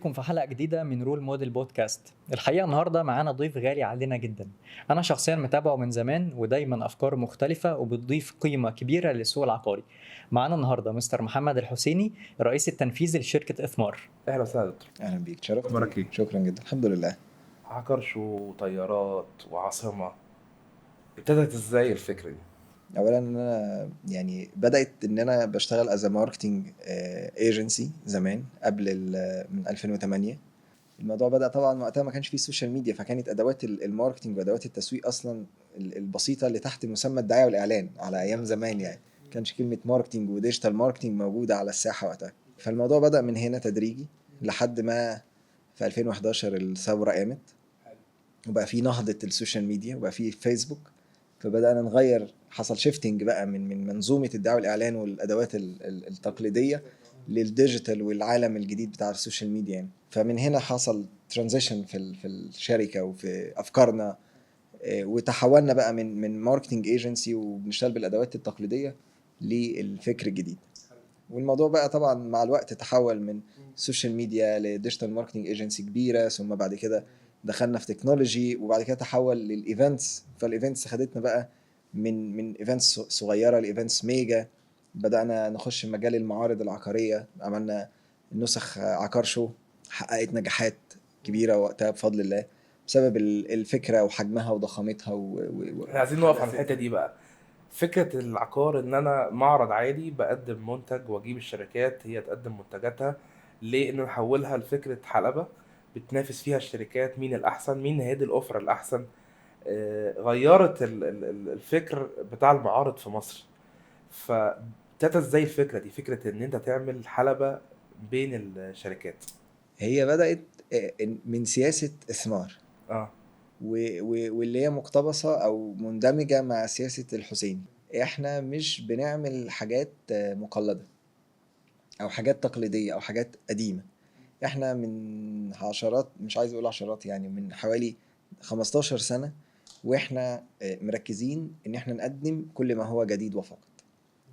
بيكم في حلقة جديدة من رول موديل بودكاست. الحقيقة النهاردة معانا ضيف غالي علينا جدا. أنا شخصيا متابعه من زمان ودايما أفكاره مختلفة وبتضيف قيمة كبيرة للسوق العقاري. معانا النهاردة مستر محمد الحسيني، الرئيس التنفيذي لشركة إثمار. اهلا وسهلا يا دكتور. اهلا بيك، شرفت أخبارك بيك. إيه؟ شكرا جدا، الحمد لله. عقار شو طيارات وعاصمة، ابتدت ازاي الفكرة دي؟ اولا انا يعني بدات ان انا بشتغل از ماركتنج ايجنسي زمان قبل من 2008. الموضوع بدا طبعا وقتها ما كانش فيه سوشيال ميديا، فكانت ادوات الماركتنج وادوات التسويق اصلا البسيطه اللي تحت مسمى الدعايه والاعلان على ايام زمان. يعني ما كانش كلمه ماركتنج وديجيتال ماركتنج موجوده على الساحه وقتها. فالموضوع بدا من هنا تدريجي لحد ما في 2011 الثوره قامت وبقى في نهضة السوشيال ميديا وبقى في فيسبوك. فبدأنا نغير، حصل شيفتنج بقى من منظومة الدعاية والإعلان والأدوات التقليدية للديجيتال والعالم الجديد بتاع السوشيال ميديا. يعني فمن هنا حصل ترانزيشن في الشركة وفي أفكارنا. وتحولنا بقى من ماركتنج ايجنسي وبنشتغل بالأدوات التقليدية للفكر الجديد. والموضوع بقى طبعا مع الوقت تحول من سوشيال ميديا لديجيتال ماركتنج ايجنسي كبيره، ثم بعد كده دخلنا في تكنولوجي، وبعد كده تحول للايفنتس. فالايفنتس خدتنا بقى من ايفنتس صغيره لايفنتس ميجا. بدانا نخش مجال المعارض العقاريه، عملنا نسخ عقار شو حققت نجاحات كبيره وقتها بفضل الله بسبب الفكره وحجمها وضخامتها احنا عايزين نقف على الحتة دي بقى. فكرة العقار ان انا معرض عادي بقدم منتج واجيب الشركات هي تقدم منتجاتها، ليه ان نحولها لفكرة حلبة بتنافس فيها الشركات مين الاحسن، مين هيدي الاوفر الاحسن. غيرت الفكر بتاع المعارض في مصر. فابتدت ازاي الفكرة دي، فكرة ان انت تعمل حلبة بين الشركات؟ هي بدات من سياسه اثمار اه. واللي هي مقتبسة أو مندمجة مع سياسة الحسيني. إحنا مش بنعمل حاجات مقلدة أو حاجات تقليدية أو حاجات قديمة. إحنا من عشرات، مش عايز أقول عشرات، يعني من حوالي 15 سنة وإحنا مركزين إن إحنا نقدم كل ما هو جديد وفقط،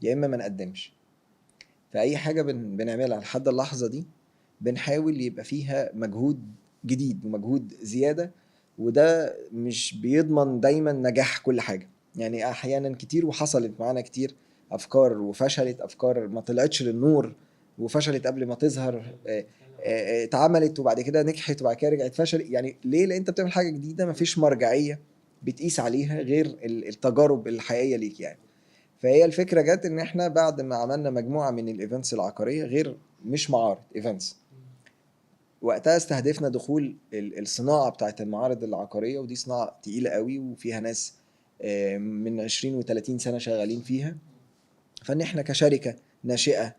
يا إما ما نقدمش. فأي حاجة بنعملها لحد اللحظة دي بنحاول يبقى فيها مجهود جديد ومجهود زيادة، وده مش بيضمن دايما نجاح كل حاجة. يعني أحيانا كتير وحصلت معانا كتير أفكار وفشلت، أفكار ما طلعتش للنور وفشلت قبل ما تظهر. اتعملت وبعد كده نجحت وبعد كده رجعت فشلت. يعني ليه؟ لأن أنت بتعمل حاجة جديدة مفيش مرجعية بتقيس عليها غير التجارب الحقيقية ليك يعني. فهي الفكرة جت ان احنا بعد ما عملنا مجموعة من الايفنتس العقارية، غير مش معارض، ايفنتس، وقتها استهدفنا دخول الصناعة بتاعت المعارض العقارية، ودي صناعة تقيلة قوي وفيها ناس من 20 و30 سنة شغالين فيها. فان احنا كشركة ناشئة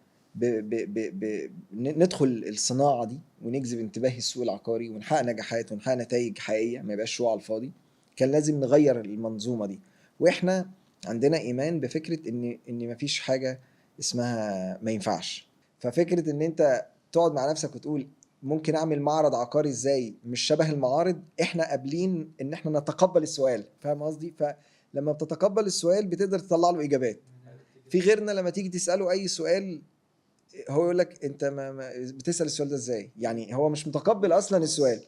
ندخل الصناعة دي ونجذب انتباه السوق العقاري ونحقق نجاحات ونحقق نتائج حقيقية، ما يبقاش شو على الفاضي. كان لازم نغير المنظومة دي. واحنا عندنا ايمان بفكرة ان مفيش حاجة اسمها ما ينفعش. ففكرة ان انت تقعد مع نفسك وتقول ممكن اعمل معرض عقاري ازاي مش شبه المعارض، احنا قابلين ان احنا نتقبل السؤال. فاهم قصدي؟ فلما بتتقبل السؤال بتقدر تطلع له اجابات. في غيرنا لما تيجي تسأله أي سؤال هو يقول لك أنت ما بتسأل السؤال ده إزاي؟ يعني هو مش متقبل أصلا السؤال.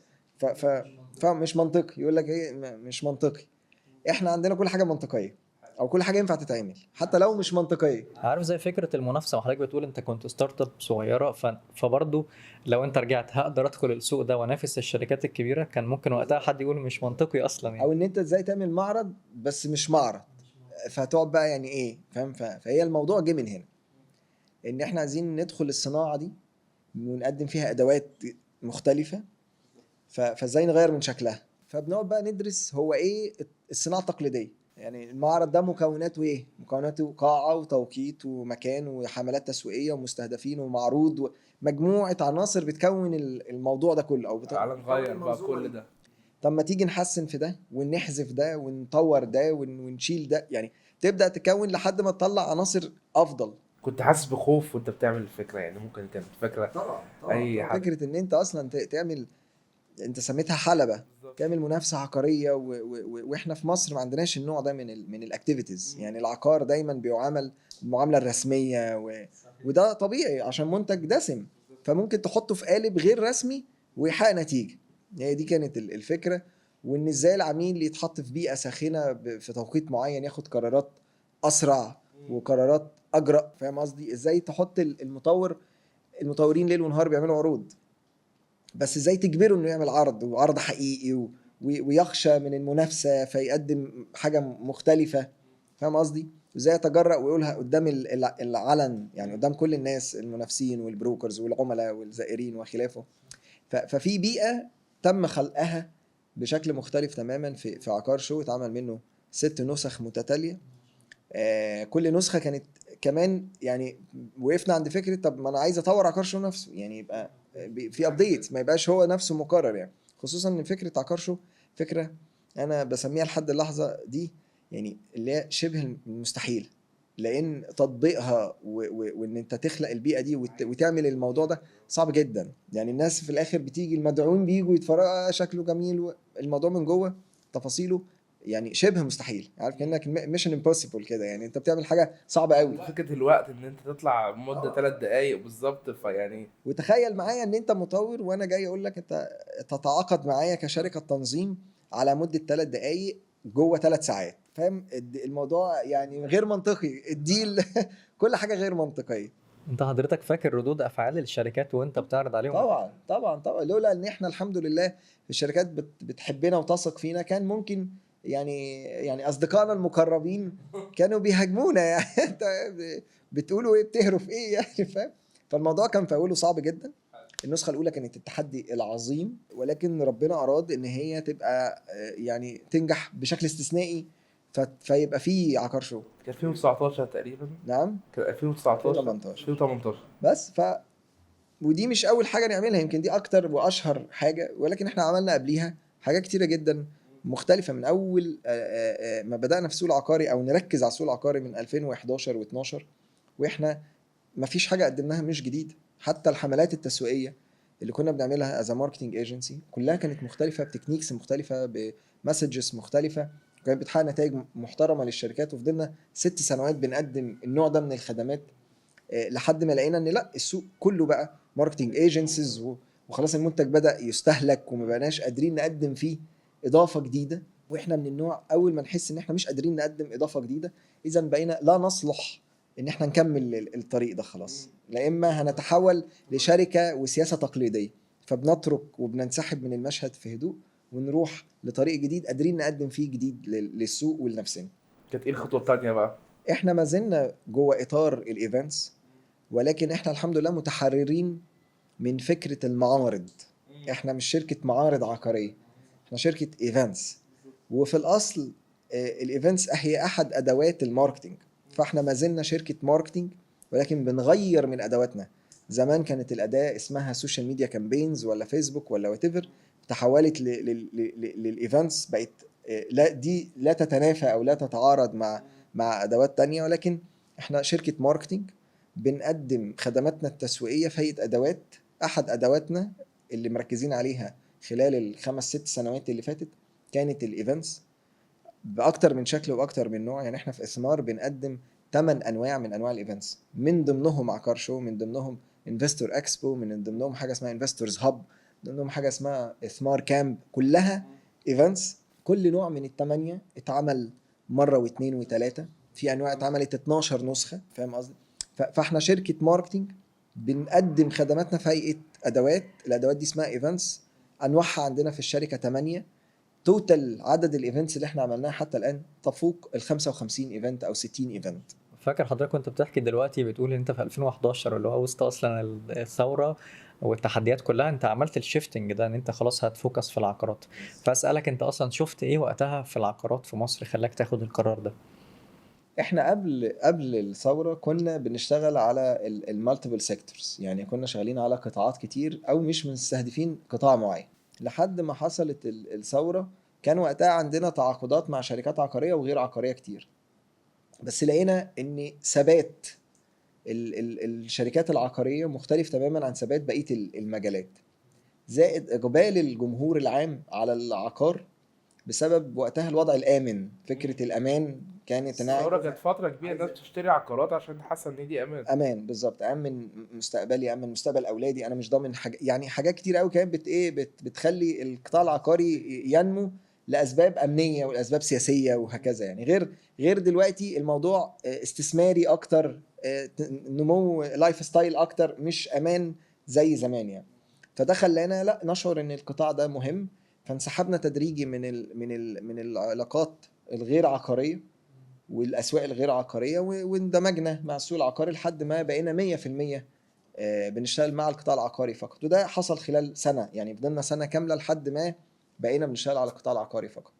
فمش منطقي، يقول لك إيه مش منطقي. إحنا عندنا كل حاجة منطقية، أو كل حاجة ينفع تتعمل حتى لو مش منطقية. عارف زي فكرة المنافسة، وحضرتك بتقول انت كنت ستارت اب صغيرة، فبرضه لو انت رجعت هقدر ادخل السوق ده وانافس الشركات الكبيرة، كان ممكن وقتها حد يقول مش منطقي اصلا يعني. أو إن أنت إزاي تعمل معرض بس مش معرض، فهتقعد بقى يعني إيه، فاهم؟ فهي الموضوع جه من هنا إن إحنا عايزين ندخل الصناعة دي ونقدم فيها أدوات مختلفة. فازاي نغير من شكلها؟ فبنقعد بقى ندرس هو ايه الصناعه التقليديه. يعني المعرض ده مكوناته ايه؟ مكوناته قاعه وتوقيت ومكان وحملات تسويقيه ومستهدفين ومعروض ومجموعه عناصر بتكون الموضوع ده كله، او تعال نغير بقى كل ده. طب ما تيجي نحسن في ده ونحذف ده ونطور ده ونشيل ده. يعني تبدا تكون لحد ما تطلع عناصر افضل. كنت حاسس بخوف وانت بتعمل الفكرة؟ يعني ممكن كانت فكرة طبعا اي حد. فكره ان انت اصلا تعمل، انت سميتها حلبة، بالظبط. تعمل منافسة عقارية واحنا في مصر ما عندناش النوع ده من الاكتيفيتيز. يعني العقار دايما بيعامل المعاملة الرسمية وده طبيعي عشان منتج دسم، فممكن تحطه في قالب غير رسمي ويحقق نتيجه. هي دي كانت الفكره. وان ازاي العميل يتحط في بيئه ساخنه في توقيت معين، ياخد قرارات اسرع وقرارات اجرأ. فاهم قصدي؟ ازاي تحط المطورين ليل ونهار بيعملوا عروض، بس ازاي تجبره انه يعمل عرض وعرض حقيقي ويخشى من المنافسه فيقدم حاجه مختلفه. فاهم قصدي؟ وازاي يتجرأ ويقولها قدام العلن، يعني قدام كل الناس، المنافسين والبروكرز والعملاء والزائرين وخلافه. ففي بيئه تم خلقها بشكل مختلف تماما في عقار شو. اتعمل منه 6 نسخ متتاليه. كل نسخه كانت كمان يعني وقفنا عند فكره طب ما انا عايز اطور عقار شو نفسه، يعني يبقى في ابديت، ما يبقاش هو نفسه مكرر يعني. خصوصا ان فكره عقار شو فكره انا بسميها لحد اللحظه دي يعني اللي هي شبه المستحيل، لان تطبيقها وان انت تخلق البيئه دي وتعمل الموضوع ده صعب جدا. يعني الناس في الاخر بتيجي، المدعوين بيجوا يتفرجوا شكله جميل، الموضوع من جوه تفاصيله يعني شبه مستحيل. عارف كانك ميشن امبوسيبل كده، يعني انت بتعمل حاجه صعبه قوي. فكره الوقت ان انت تطلع مده 3 دقائق بالظبط، فيعني وتخيل معايا ان انت مطور وانا جاي اقول لك انت تتعاقد معايا كشركه تنظيم على مده 3 دقائق جوه 3 ساعات. فاهم الموضوع يعني غير منطقي الديل. كل حاجه غير منطقيه. انت حضرتك فاكر ردود افعال الشركات وانت بتعرض عليهم؟ طبعا لولا ان احنا الحمد لله الشركات بتحبنا وتثق فينا، كان ممكن يعني اصدقائنا المقربين كانوا بيهاجمونا. يعني انت بتقولوا ايه، بتهروا في ايه يعني؟ فاهم؟ فالموضوع كان في اوله صعب جدا. النسخه الاولى كانت التحدي العظيم، ولكن ربنا اراد ان هي تبقى يعني تنجح بشكل استثنائي، فيبقى في عقار شو. كان 2019 تقريبا. نعم، كان 2019 2018. 2018. بس ودي مش اول حاجه نعملها، يمكن دي اكتر واشهر حاجه، ولكن احنا عملنا قبليها حاجات كتيره جدا مختلفه. من اول ما بدانا في السوق العقاري او نركز على السوق العقاري من 2011 و12، واحنا ما فيش حاجه قدمناها مش جديده. حتى الحملات التسويقيه اللي كنا بنعملها از ماركتنج ايجنسي كلها كانت مختلفه، بتكنيكس مختلفه، بمسجز مختلفه، كانت بتحقق نتائج محترمه للشركات. وفضلنا 6 سنوات بنقدم النوع ده من الخدمات لحد ما لقينا ان لا، السوق كله بقى ماركتنج ايجنسيز، وخلاص المنتج بدأ يستهلك وما بقناش قادرين نقدم فيه اضافه جديده. واحنا من النوع اول ما نحس ان احنا مش قادرين نقدم اضافه جديده، اذا بقينا لا نصلح ان احنا نكمل الطريق ده خلاص، لا اما هنتحول لشركه وسياسه تقليديه. فبنترك وبننسحب من المشهد في هدوء ونروح لطريق جديد قادرين نقدم فيه جديد للسوق ولنفسنا. كانت ايه الخطوه الثانيه بقى؟ احنا ما زلنا جوه اطار الايفنتس، ولكن احنا الحمد لله متحررين من فكرة المعارض. احنا مش شركة معارض عقارية، احنا شركة ايفنتس. وفي الاصل الايفنتس هي احد ادوات الماركتينج، فاحنا ما زلنا شركة ماركتينج ولكن بنغير من ادواتنا. زمان كانت الاداة اسمها سوشيال ميديا كامبينز ولا فيسبوك ولا واتيفر، تحولت للايفنتس، بقت لا دي لا تتنافى او لا تتعارض مع ادوات تانية، ولكن احنا شركة ماركتينج بنقدم خدماتنا التسويقية في هيئة أدوات. أحد أدواتنا اللي مركزين عليها خلال ال5-6 سنوات اللي فاتت كانت الإيفنتس بأكتر من شكل وأكتر من نوع. يعني إحنا في إثمار بنقدم 8 أنواع من أنواع الإيفنتس، من ضمنهم عقار شو، من ضمنهم انفستور اكسبو، من ضمنهم حاجة اسمها انفستورز هاب، من ضمنهم حاجة اسمها إثمار كامب، كلها إيفنتس. كل نوع من ال8 اتعمل مرة واثنين وثلاثة، في أنواع اتعملت 12 نسخة. فاهم قصدي؟ فاحنا شركه ماركتينج بنقدم خدماتنا في هيئه ادوات. الادوات دي اسمها ايفنتس، انواعها عندنا في الشركه 8. توتال عدد الايفنتس اللي احنا عملناها حتى الان تفوق ال 55 ايفنت او 60 ايفنت. فاكر حضرتك كنت بتحكي دلوقتي بتقول ان انت في 2011 اللي هو وسط اصلا الثوره والتحديات كلها انت عملت الشيفتنج ده ان انت خلاص هتفوكس في العقارات. فاسالك انت اصلا شفت ايه وقتها في العقارات في مصر خلاك تاخد القرار ده؟ احنا قبل الثوره كنا بنشتغل على المالتيبل سيكتورز، يعني كنا شغالين على قطاعات كتير او مش مستهدفين قطاع معين. لحد ما حصلت الثوره كان وقتها عندنا تعاقدات مع شركات عقاريه وغير عقاريه كتير، بس لقينا ان ثبات الشركات العقاريه مختلف تماما عن ثبات بقيه المجالات، زائد اقبال الجمهور العام على العقار بسبب وقتها الوضع الامن. فكره الامان كانت انا الثوره كانت فتره كبيره الناس بتشتري عقارات عشان حاسه ان دي امان. امان بالظبط، امن مستقبلي، امن مستقبل اولادي، انا مش ضامن حاجه. يعني حاجات كتير قوي كانت بتخلي القطاع العقاري ينمو لاسباب امنيه والاسباب سياسيه وهكذا. يعني غير دلوقتي الموضوع استثماري اكتر، نمو لايف ستايل اكتر، مش امان زي زمان يعني. فده خلانا لا نشعر ان القطاع ده مهم، فانسحبنا تدريجي من العلاقات الغير عقاريه والاسواق الغير عقاريه، واندمجنا مع السوق العقاري لحد ما بقينا 100% بنشتغل مع القطاع العقاري فقط. وده حصل خلال سنه، يعني فضلنا سنه كامله لحد ما بقينا بنشتغل على القطاع العقاري فقط.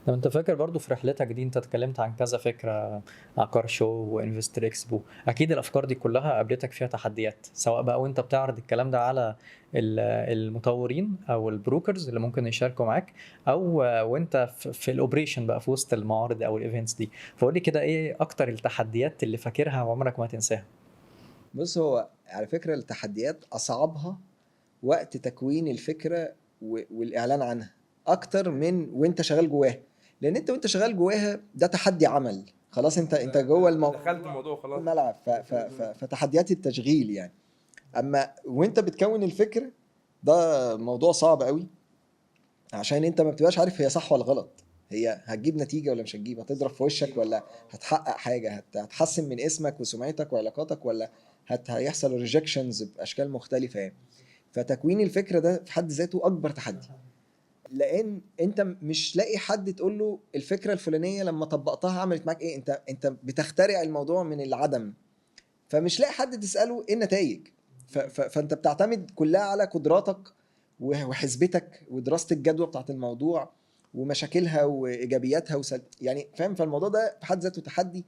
لو انت فاكر برضو في رحلتك دي انت اتكلمت عن كذا فكرة، عقار شو وانفستر اكسبو، اكيد الافكار دي كلها قابلتك فيها تحديات، سواء بقى وانت بتعرض الكلام ده على المطورين او البروكرز اللي ممكن يشاركوا معاك، او وانت في الاوبريشن بقى في وسط المعارض او الايفنتس دي. فقول لي كده ايه اكتر التحديات اللي فاكرها وعمرك ما تنساها؟ بص، هو على فكره التحديات اصعبها وقت تكوين الفكره والاعلان عنها اكتر من وانت شغال جواها. لان انت وانت شغال جواها ده تحدي عمل، خلاص انت جوه دخلت الموضوع خلاص. الملعب، فتحديات التشغيل يعني. اما وانت بتكون الفكره ده موضوع صعب قوي، عشان انت ما بتبقاش عارف هي صح ولا غلط، هي هتجيب نتيجه ولا مش هتجيب، هتضرب في وشك ولا هتحقق حاجه، هتحسن من اسمك وسمعتك وعلاقاتك، ولا هيحصل ريجكشنز باشكال مختلفه يعني. فتكوين الفكره ده في حد ذاته اكبر تحدي، لان انت مش لاقي حد تقول له الفكره الفلانيه لما طبقتها عملت معاك ايه. انت بتخترع الموضوع من العدم، فمش لاقي حد تساله ايه النتائج. فانت بتعتمد كلها على قدراتك وحسبتك ودراسه الجدوى بتاعت الموضوع ومشاكلها وايجابياتها يعني فاهم. فالموضوع ده في حد ذاته تحدي،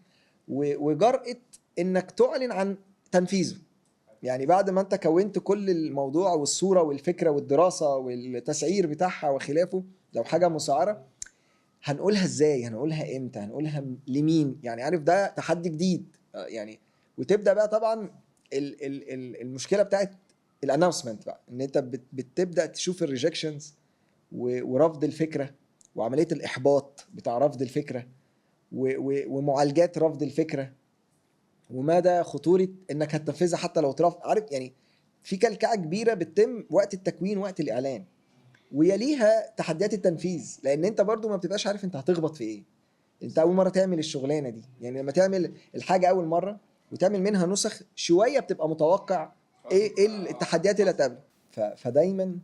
وجرأة انك تعلن عن تنفيذه. يعني بعد ما انت كونت كل الموضوع والصوره والفكره والدراسه والتسعير بتاعها وخلافه، لو حاجه مسعره هنقولها ازاي، هنقولها امتى، هنقولها لمين، يعني عارف ده تحدي جديد يعني. وتبدا بقى طبعا المشكله بتاعت الانونسمنت بقى، ان انت بتبدا تشوف الريجكشنز ورفض الفكره وعمليه الاحباط بتاع رفض الفكره ومعالجات رفض الفكره ومدى خطوره انك هتنفذها حتى لو اترفض. عارف يعني في كلكعه كبيره بتتم وقت التكوين وقت الاعلان، ويليها تحديات التنفيذ، لان انت برضو ما بتبقاش عارف انت هتخبط في ايه. انت اول مره تعمل الشغلانه دي، يعني لما تعمل الحاجه اول مره وتعمل منها نسخ شويه بتبقى متوقع ايه التحديات اللي هتقابلك. فدايما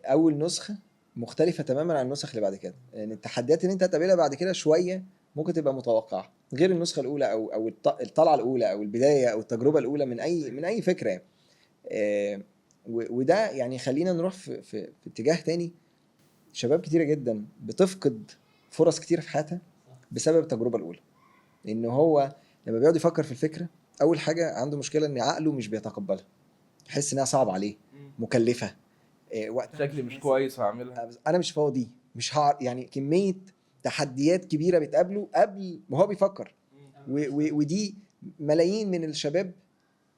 اول نسخه مختلفه تماما عن النسخ اللي بعد كده، لان يعني التحديات اللي انت هتقابلها بعد كده شويه ممكن تبقى متوقعه غير النسخه الاولى او الطلعه الاولى او البدايه او التجربه الاولى من اي فكره يعني. وده يعني خلينا نروح في اتجاه تاني. شباب كتيرة جدا بتفقد فرص كتيرة في حياتها بسبب التجربة الأولى، لأن هو لما بيقعد يفكر في الفكرة أول حاجة عنده مشكلة إن عقله مش بيتقبلها، يحس إنها صعب عليه، مكلفة، وقت شكلي مش كويس وهعملها، أنا مش فاضي، مش يعني كمية تحديات كبيرة بتقابله قبل ما هو بيفكر. ودي ملايين من الشباب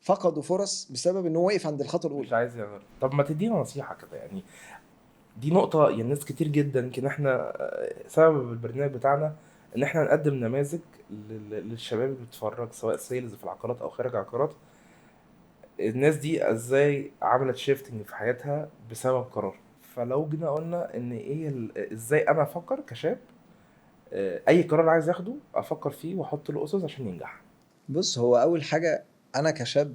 فقدوا فرص بسبب إن هو واقف عند الخطوة الأولى. مش عايز يعمل. طب ما تدينا نصيحة كده يعني، دي نقطة يعني ناس كتير جدا يمكن احنا سبب البرنامج بتاعنا ان احنا نقدم نماذج للشباب اللي بتتفرج سواء سيلز في العقارات او خارج عقارات. الناس دي ازاي عملت شيفتنج في حياتها بسبب قرار. فلو جينا قلنا ان ايه ازاي انا افكر كشاب اي قرار عايز اخده افكر فيه واحط له اسس عشان ينجح. بص، هو أول حاجة أنا كشاب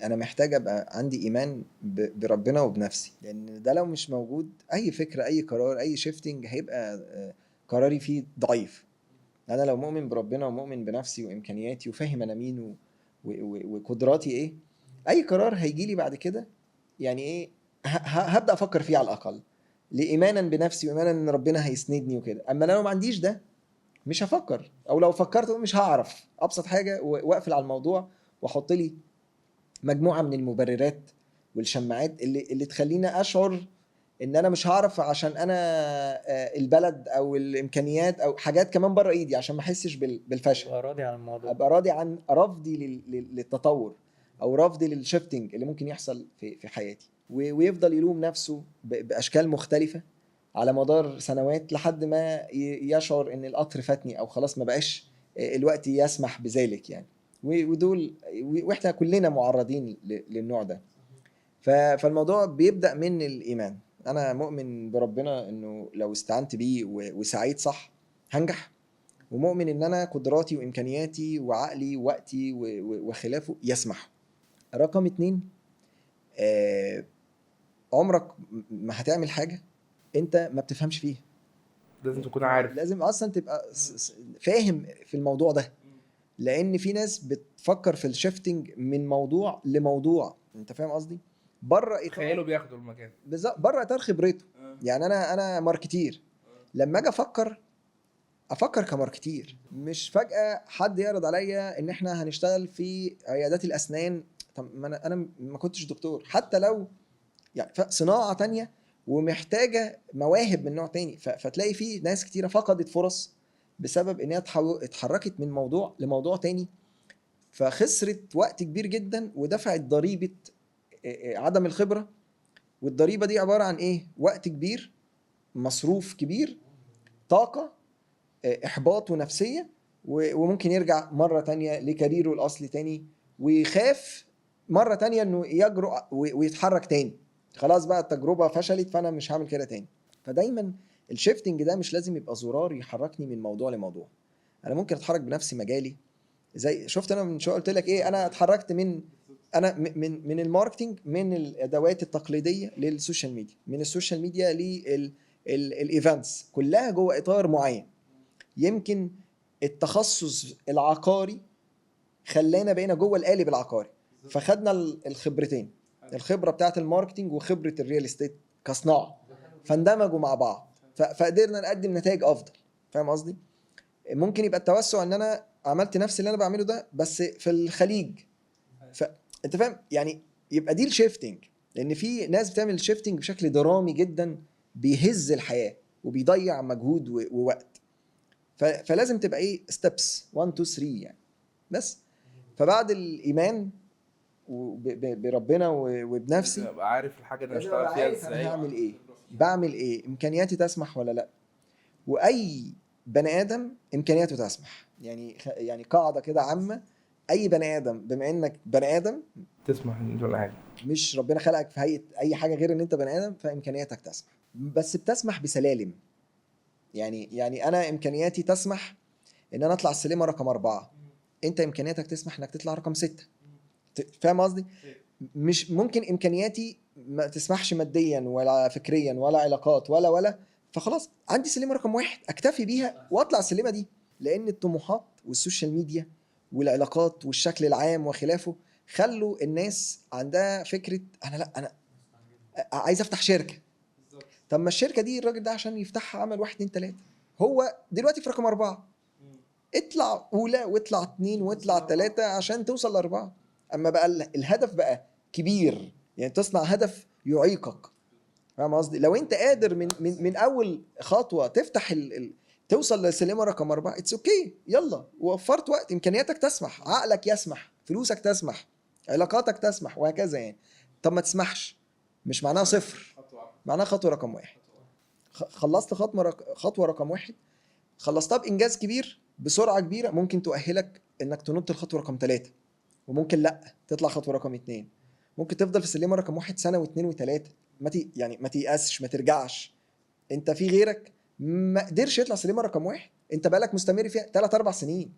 انا محتاج ابقى عندي ايمان بربنا وبنفسي، لان ده لو مش موجود اي فكره اي قرار اي شيفتنج هيبقى قراري فيه ضعيف. انا لو مؤمن بربنا ومؤمن بنفسي وامكانياتي وفاهم انا مين وقدراتي ايه، اي قرار هيجي لي بعد كده يعني ايه هبدا افكر فيه على الاقل لايمانا بنفسي وايمانا ان ربنا هيسندني وكده. اما لو ما عنديش ده مش هفكر، او لو فكرت مش هعرف ابسط حاجه واقفل على الموضوع واحط لي مجموعه من المبررات والشماعات اللي تخليني اشعر ان انا مش هعرف، عشان انا البلد او الامكانيات او حاجات كمان بره ايدي، عشان ما احسش بالفشل، ابقى راضي عن الموضوع. ابقى راضي عن رفضي للتطور او رفضي للشيفتنج اللي ممكن يحصل في حياتي. ويفضل يلوم نفسه باشكال مختلفه على مدار سنوات لحد ما يشعر ان القطر فاتني او خلاص ما بقاش الوقت يسمح بذلك يعني. ودول واحنا كلنا معرضين للنوع ده. فالموضوع بيبدأ من الإيمان. أنا مؤمن بربنا إنه لو استعنت بيه وسعيت صح هنجح، ومؤمن إن أنا قدراتي وإمكانياتي وعقلي ووقتي وخلافه يسمح. رقم 2، عمرك ما هتعمل حاجة أنت ما بتفهمش فيها. لازم تكون عارف. لازم أصلا تبقى فاهم في الموضوع ده، لأن في ناس بتفكر في الشيفتنج من موضوع لموضوع. أنت فاهم قصدي؟ بره إطار، تخيلوا بياخدوا المكان. بالظبط بره اطار خبرته. يعني انا ماركتير، لما اجي افكر كماركتير، مش فجاه حد يعرض عليا ان احنا هنشتغل في عيادات الاسنان. طب ما انا ما كنتش دكتور، حتى لو يعني صناعه تانية ومحتاجه مواهب من نوع تاني. فتلاقي في ناس كتيره فقدت فرص بسبب ان هي اتحركت من موضوع لموضوع تاني، فخسرت وقت كبير جدا ودفعت ضريبه عدم الخبره. والضريبه دي عباره عن ايه؟ وقت كبير، مصروف كبير، طاقه، احباط ونفسيه، وممكن يرجع مره تانية لكاريره الاصلي تاني، ويخاف مره تانية انه يجرؤ ويتحرك تاني. خلاص بقى التجربه فشلت فانا مش هعمل كده تاني. فدايما الشيفتنج ده مش لازم يبقى زرار يحركني من موضوع لموضوع. انا ممكن اتحرك بنفسي مجالي. زي شفت انا من شويه قلت لك ايه، انا اتحركت من الماركتينج، من الادوات التقليديه للسوشيال ميديا، من السوشيال ميديا للايفنتس، كلها جوه اطار معين. يمكن التخصص العقاري خلانا بقينا جوه القالب العقاري، فخدنا الخبرتين، الخبره بتاعت الماركتينج وخبره الريال استيت كصناعه، فاندمجوا مع بعض فقدرنا نقدم نتائج افضل. فاهم قصدي؟ ممكن يبقى التوسع ان انا عملت نفس اللي انا بعمله ده بس في الخليج. فانت فاهم يعني؟ يبقى دي الشيفتنج. لان في ناس بتعمل الشيفتنج بشكل درامي جدا، بيهز الحياه وبيضيع مجهود ووقت. فلازم تبقى ايه، ستيبس 1 2 3 يعني. بس فبعد الايمان بربنا وبنفسي، ابقى عارف الحاجه اللي لازم هشتغل ابقى فيها عارف انا ازاي. هعمل ايه، بعمل ايه، امكانياتي تسمح ولا لا. واي بني ادم امكانياته تسمح. يعني قاعده كده عامه، اي بني ادم بما انك بني ادم، تسمح ان تقول حاجه. مش ربنا خلقك في هيئه اي حاجه غير ان انت بني ادم، فامكانياتك تسمح، بس بتسمح بسلالم. يعني انا امكانياتي تسمح ان انا اطلع السلمه رقم 4، انت امكانياتك تسمح انك تطلع رقم 6. فاهم قصدي؟ مش ممكن امكانياتي ما تسمحش ماديا ولا فكريا ولا علاقات ولا فخلاص عندي سلمه رقم 1 اكتفي بيها واطلع السلمه دي. لان الطموحات والسوشيال ميديا والعلاقات والشكل العام وخلافه خلوا الناس عندها فكره انا عايز افتح شركه. طب ما الشركه دي الراجل ده عشان يفتحها عمل 1 2 3، هو دلوقتي في رقم 4، اطلع اولى واطلع 2 واطلع 3 عشان توصل ل4. اما بقى الهدف بقى كبير، يعني تصنع هدف يعيقك. فاهم قصدي؟ لو انت قادر من اول خطوه تفتح توصل للسلمه رقم 4، اتس اوكي، يلا وفرت وقت، امكانياتك تسمح، عقلك يسمح، فلوسك تسمح، علاقاتك تسمح، وهكذا يعني. طب ما تسمحش، مش معناها صفر، معناها خطوه رقم 1. خلصت خطوه رقم 1، خلصتها بانجاز كبير بسرعه كبيره، ممكن تؤهلك انك تنط الخطوه رقم 3، وممكن لا تطلع خطوه رقم 2. ممكن تفضل في السلمه رقم 1 سنه واثنين وثلاثه، يعني ما تيأسش، ما ترجعش. انت في غيرك ما قدرش يطلع سلمه رقم 1، انت بقالك مستمر فيها 3 4 سنين،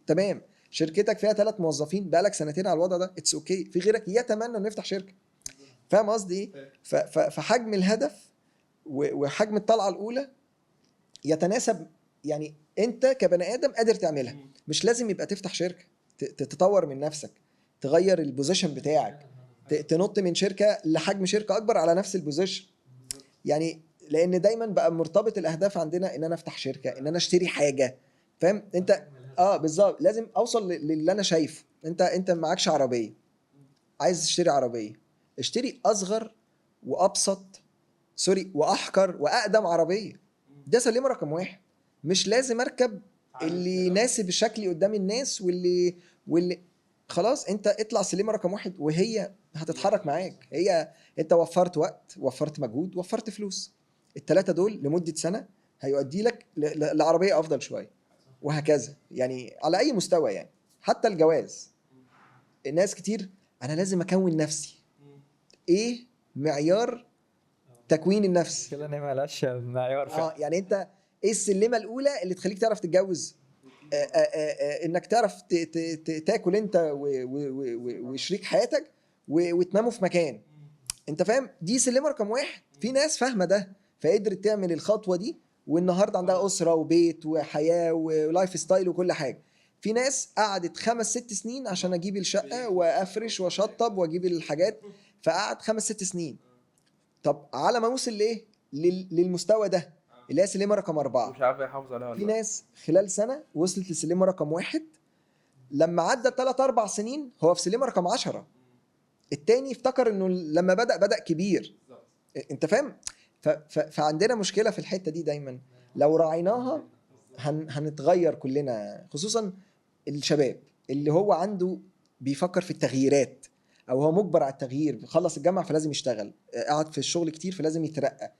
تمام. شركتك فيها 3 موظفين، بقالك سنتين على الوضع ده، اتس اوكي. في غيرك يتمنى انه يفتح شركه. فاهم قصدي ايه؟ فحجم الهدف وحجم الطلعه الاولى يتناسب. يعني انت كبني ادم قادر تعملها، مش لازم يبقى تفتح شركه، تطور من نفسك، تغير البوزيشن بتاعك، تنط من شركه لحجم شركه اكبر على نفس البوزيشن. يعني لان دايما بقى مرتبط الاهداف عندنا ان انا افتح شركه، ان انا اشتري حاجه. فاهم انت؟ بالظبط، لازم اوصل للي انا شايفه. انت معكش عربيه، عايز تشتري عربيه، اشتري اصغر وابسط، سوري، واحقر واقدم عربيه. ده سلمه رقم 1. مش لازم اركب اللي يناسب شكلي قدام الناس واللي خلاص. انت اطلع سلمه رقم 1 وهي هتتحرك معاك. انت وفرت وقت، وفرت مجهود، وفرت فلوس. الثلاثه دول لمده سنه هيؤدي لك لعربيه افضل شويه، وهكذا يعني على اي مستوى يعني. حتى الجواز، الناس كتير انا لازم اكون نفسي. ايه معيار تكوين النفس؟ كده انا مالهاش معيار فعلا. يعني انت ايه السلمه الاولى اللي تخليك تعرف تتجوز؟ انك تعرف تاكل انت وشريك حياتك وتناموا في مكان، انت فاهم؟ دي سلمه رقم واحد. في ناس فاهمه ده فقدرت تعمل الخطوه دي، والنهارده عندها اسره وبيت وحياه ولايف ستايل وكل حاجه. في ناس قعدت 5-6 سنين عشان اجيب الشقه وافرش واشطب واجيب الحاجات، فقعد 5-6 سنين. طب على ما وصل لايه؟ للمستوى ده اللي هي سلمه رقم 4. مش عارف يحافظ عليها في ولا لا. ناس خلال سنه وصلت لسلمه رقم 1، لما عدى 3-4 سنين هو في سلمه رقم 10. التاني افتكر انه لما بدأ كبير، انت فاهم؟ فعندنا مشكله في الحته دي دايما، لو راعيناها هنتغير كلنا، خصوصا الشباب اللي هو عنده بيفكر في التغييرات، او هو مجبر على التغيير. خلص الجامعه فلازم يشتغل، قعد في الشغل كتير فلازم يترقى،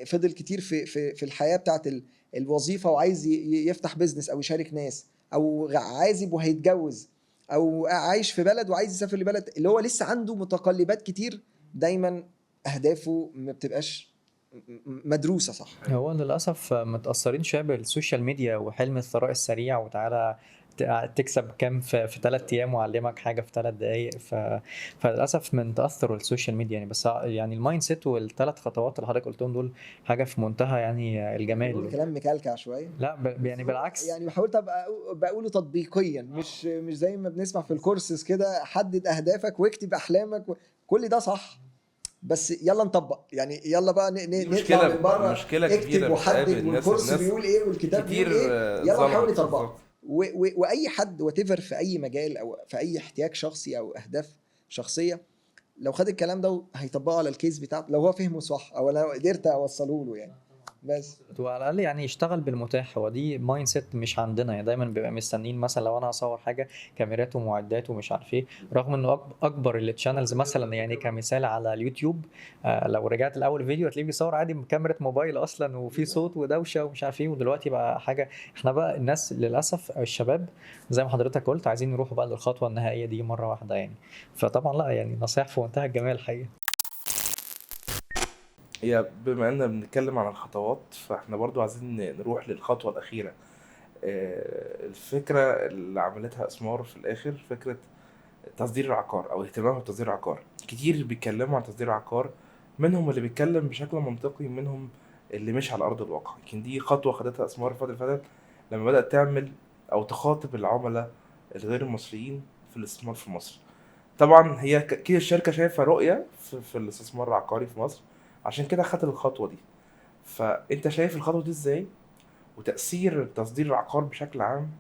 فضل كتير في الحياه بتاعت الوظيفه وعايز يفتح بيزنس او يشارك ناس، او عازب وهيتجوز، او عايش في بلد وعايز يسافر لبلد، اللي هو لسه عنده متقلبات كتير. دايما اهدافه ما بتبقاش مدروسه صح. هو للأسف متأثرين شوية بالسوشيال ميديا وحلم الثراء السريع، وتعالى تكسب كام في 3 أيام وأعلمك حاجة في 3 دقايق. فللأسف من تأثر السوشيال ميديا يعني. بس يعني المايند سيت والثلاث خطوات اللي حضرتك قلتهم دول حاجة في منتهى يعني الجمال. كلام مكلكع شويه، لا يعني بالعكس. يعني حاولت ابقى بقوله تطبيقيا، مش زي ما بنسمع في الكورسز كده، حدد اهدافك واكتب احلامك كل ده صح، بس يلا نطبق يعني. يلا بقى نطلع من بره، مشكله اكتب كبيره بتقابل وحدد، الناس. والكورس بيقول ايه والكتاب كتير بيقول ايه، يلا ظلمت نحاول نطبقه. بالظبط. واي حد واتيفر في اي مجال او في اي احتياج شخصي او اهداف شخصيه، لو خد الكلام ده هيطبقه على الكيس بتاعته، لو هو فهمه صح او لو قدرت اوصله له يعني. بس وعلى الاقل يعني يشتغل بالمتاح. هو دي مايند سيت مش عندنا يعني. دايما بيبقى مستنيين مثلا لو انا هصور حاجه كاميرات ومعدات ومش عارف ايه، رغم انه اكبر التشانلز مثلا يعني كمثال على اليوتيوب، لو رجعت الاول فيديو هتلاقيه بيصور عادي بكاميرا موبايل اصلا، وفي صوت ودوشه ومش عارف ايه. ودلوقتي بقى حاجه، احنا بقى الناس للاسف الشباب زي ما حضرتك قلت عايزين يروحوا بقى للخطوه النهائيه دي مره واحده يعني. فطبعا لا يعني نصيحه في منتهى الجمال الحقيقه. هي بما اننا بنتكلم عن الخطوات، فاحنا برضو عايزين نروح للخطوه الاخيره. الفكره اللي عملتها اسمار في الاخر، فكره تصدير العقار او اهتمامها بتصدير العقار. كتير بيتكلموا عن تصدير العقار، منهم اللي بيتكلم بشكل منطقي، منهم اللي مش على ارض الواقع. يمكن دي خطوه خدتها اسمار الفتره اللي فاتت لما بدات تعمل او تخاطب العملاء الغير المصريين في الاستثمار في مصر. طبعا هي كده الشركه شايفه رؤيه في الاستثمار العقاري في مصر، عشان كده خدت الخطوه دي. فانت شايف الخطوه دي ازاي، وتاثير تصدير العقار بشكل عام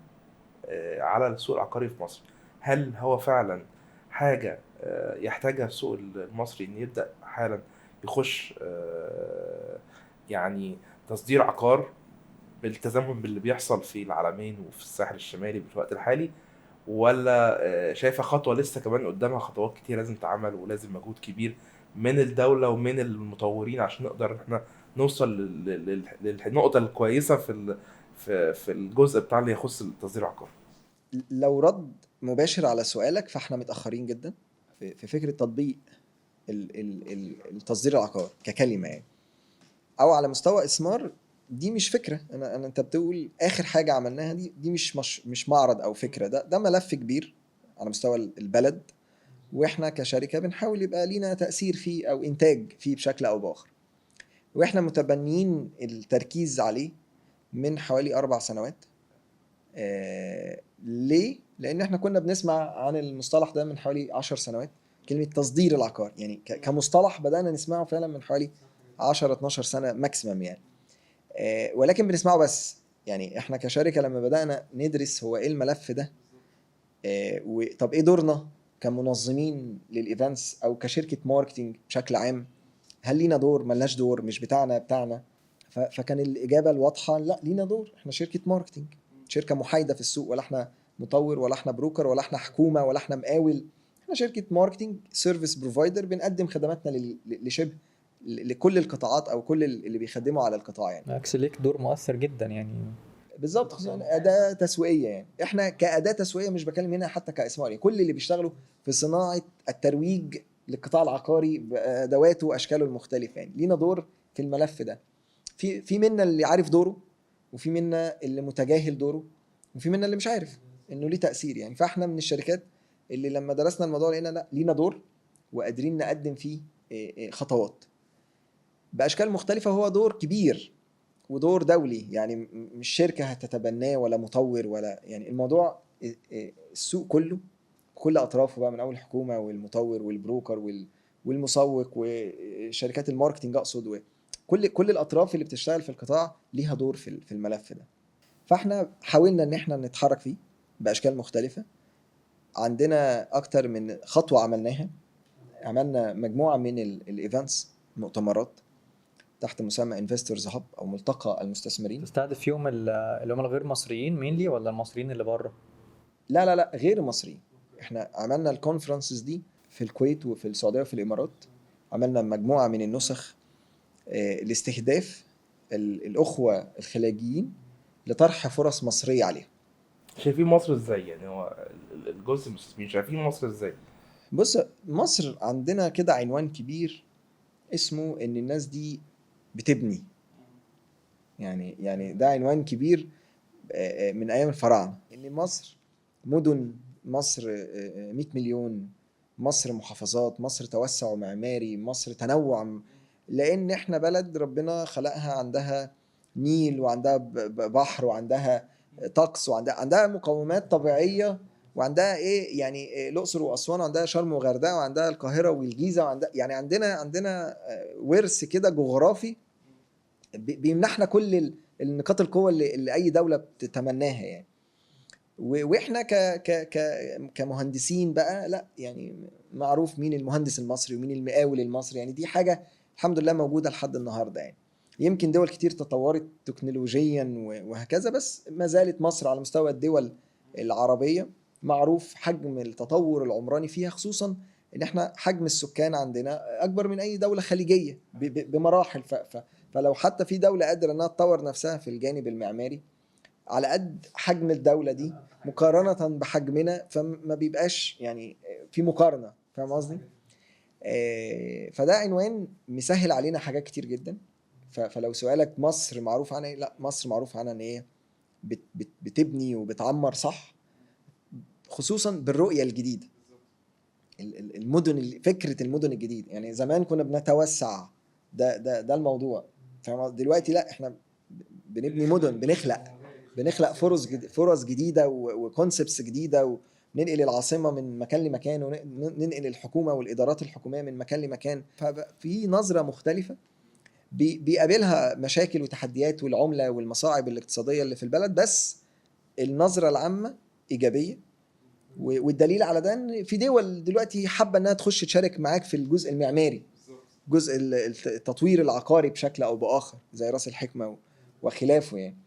على السوق العقاري في مصر؟ هل هو فعلا حاجه يحتاجها السوق المصري ان يبدا حالا يخش يعني تصدير عقار بالتزامن باللي بيحصل في العلمين وفي الساحل الشمالي في الوقت الحالي، ولا شايفة خطوة لسه كمان قدامها خطوات كتير لازم تعمل ولازم مجهود كبير من الدولة ومن المطورين عشان نقدر احنا نوصل للنقطة الكويسة في الجزء بتاع اللي يخص تصدير العقار؟ لو رد مباشر على سؤالك، فاحنا متأخرين جدا في فكرة تطبيق التصدير العقار ككلمة يعني، او على مستوى اسمار. دي مش فكرة. انا انت بتقول اخر حاجة عملناها دي مش معرض او فكرة، ده ملف كبير على مستوى البلد، واحنا كشركة بنحاول يبقى لينا تأثير فيه او انتاج فيه بشكل او باخر، واحنا متبنيين التركيز عليه من حوالي 4 سنوات. ليه؟ لان احنا كنا بنسمع عن المصطلح ده من حوالي 10 سنوات، كلمة تصدير العقار يعني كمصطلح بدأنا نسمعه فعلا من حوالي 10-12 سنة ماكسيمم يعني. ولكن بنسمعه بس. يعني احنا كشركة لما بدأنا ندرس هو ايه الملف ده، طب ايه دورنا كمنظمين للايفنتس او كشركة ماركتينج بشكل عام، هل لينا دور؟ ملناش دور، مش بتاعنا. فكان الإجابة الواضحة لا، لينا دور. احنا شركة ماركتينج، شركة محايدة في السوق، ولا احنا مطور ولا احنا بروكر ولا احنا حكومة ولا احنا مقاول. احنا شركة ماركتينج سيرفيس بروفايدر، بنقدم خدماتنا لشبه لكل القطاعات او كل اللي بيخدموا على القطاع يعني. بالعكس ليك دور مؤثر جدا يعني. بالظبط، خصوصا اداه تسويقيه يعني. احنا كاداه تسويقيه، مش بكلم هنا حتى كاستثمار يعني، كل اللي بيشتغلوا في صناعه الترويج للقطاع العقاري بادواته واشكاله المختلفه يعني لينا دور في الملف ده. في منا اللي عارف دوره، وفي منا اللي متجاهل دوره، وفي منا اللي مش عارف انه ليه تاثير يعني. فاحنا من الشركات اللي لما درسنا الموضوع لقينا لا، لينا دور وقادرين نقدم فيه خطوات باشكال مختلفه. هو دور كبير ودور دولي يعني، مش شركه هتتبناه ولا مطور ولا يعني. الموضوع السوق كله كل اطرافه بقى، من اول الحكومه والمطور والبروكر والمسوق وشركات الماركتنج اقصد، كل الاطراف اللي بتشتغل في القطاع ليها دور في الملف ده. فاحنا حاولنا ان احنا نتحرك فيه باشكال مختلفه. عندنا اكتر من خطوه عملناها. عملنا مجموعه من الايفنتس، مؤتمرات تحت مسمى انفستورز هاب او ملتقى المستثمرين. تستهدف فيهم اللي هم الغير مصريين مينلي ولا المصريين اللي بره؟ لا غير مصريين. احنا عملنا الكونفرنسز دي في الكويت وفي السعوديه وفي الامارات. عملنا مجموعه من النسخ لاستهداف الاخوه الخليجيين لطرح فرص مصريه عليهم. شايفين مصر ازاي يعني؟ هو الجزء المستثمرين شايفين مصر ازاي؟ بص، مصر عندنا كده عنوان كبير اسمه ان الناس دي بتبني يعني ده عنوان كبير من ايام الفراعنه، ان مصر مدن، مصر 100 مليون، مصر محافظات، مصر توسع معماري، مصر تنوع. لان احنا بلد ربنا خلقها عندها نيل وعندها بحر وعندها طقس وعندها مقومات طبيعيه، وعندها ايه يعني الاقصر واسوان، وعندها شرم وغردقه، وعندها القاهره والجيزه، وعندها يعني عندنا ورث كده جغرافي بيمنحنا كل النقاط القوه اللي اي دوله بتتمناها يعني. واحنا كمهندسين بقى، لا يعني معروف مين المهندس المصري ومين المقاول المصري يعني. دي حاجه الحمد لله موجوده لحد النهارده يعني. يمكن دول كتير تطورت تكنولوجيا وهكذا، بس ما زالت مصر على مستوى الدول العربيه معروف حجم التطور العمراني فيها، خصوصا ان احنا حجم السكان عندنا اكبر من اي دوله خليجيه بمراحل. فلو حتى في دوله قادره انها تطور نفسها في الجانب المعماري على قد حجم الدولة دي مقارنة بحجمنا، فما بيبقاش يعني في مقارنة. فاهم قصدي؟ فده عنوان مسهل علينا حاجات كتير جدا. فلو سؤالك مصر معروف عنها ايه، لا، مصر معروف عنها ان هي بتبني وبتعمر صح، خصوصا بالرؤية الجديدة. المدن، فكرة المدن الجديدة يعني. زمان كنا بنتوسع، ده الموضوع. فاهم قصدي؟ دلوقتي لا، احنا بنبني مدن، بنخلق فرص جديده وكونسبتس جديده، وننقل العاصمه من مكان لمكان، وننقل الحكومه والادارات الحكوميه من مكان لمكان. ففي نظره مختلفه بيقابلها مشاكل وتحديات والعمله والمصاعب الاقتصاديه اللي في البلد، بس النظره العامه ايجابيه. والدليل على ده ان في دول دلوقتي حابه انها تخش تشارك معاك في الجزء المعماري، جزء التطوير العقاري بشكل او باخر، زي راس الحكمه وخلافه يعني.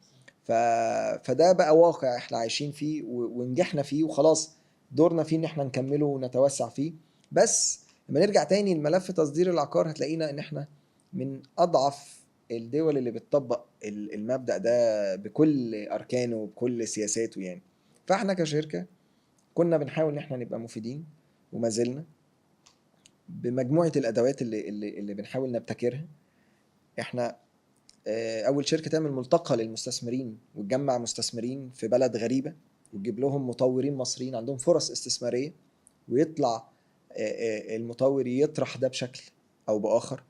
فده بقى واقع احنا عايشين فيه ونجحنا فيه، وخلاص دورنا فيه ان احنا نكمله ونتوسع فيه. بس لما نرجع تاني لملف تصدير العقار، هتلاقينا ان احنا من اضعف الدول اللي بتطبق المبدأ ده بكل اركانه وبكل سياساته يعني. فاحنا كشركة كنا بنحاول ان احنا نبقى مفيدين، وما زلنا بمجموعة الادوات اللي بنحاول نبتكرها. احنا اول شركه تعمل ملتقى للمستثمرين وتجمع مستثمرين في بلد غريبه، وتجيب لهم مطورين مصريين عندهم فرص استثماريه، ويطلع المطور يطرح ده بشكل او باخر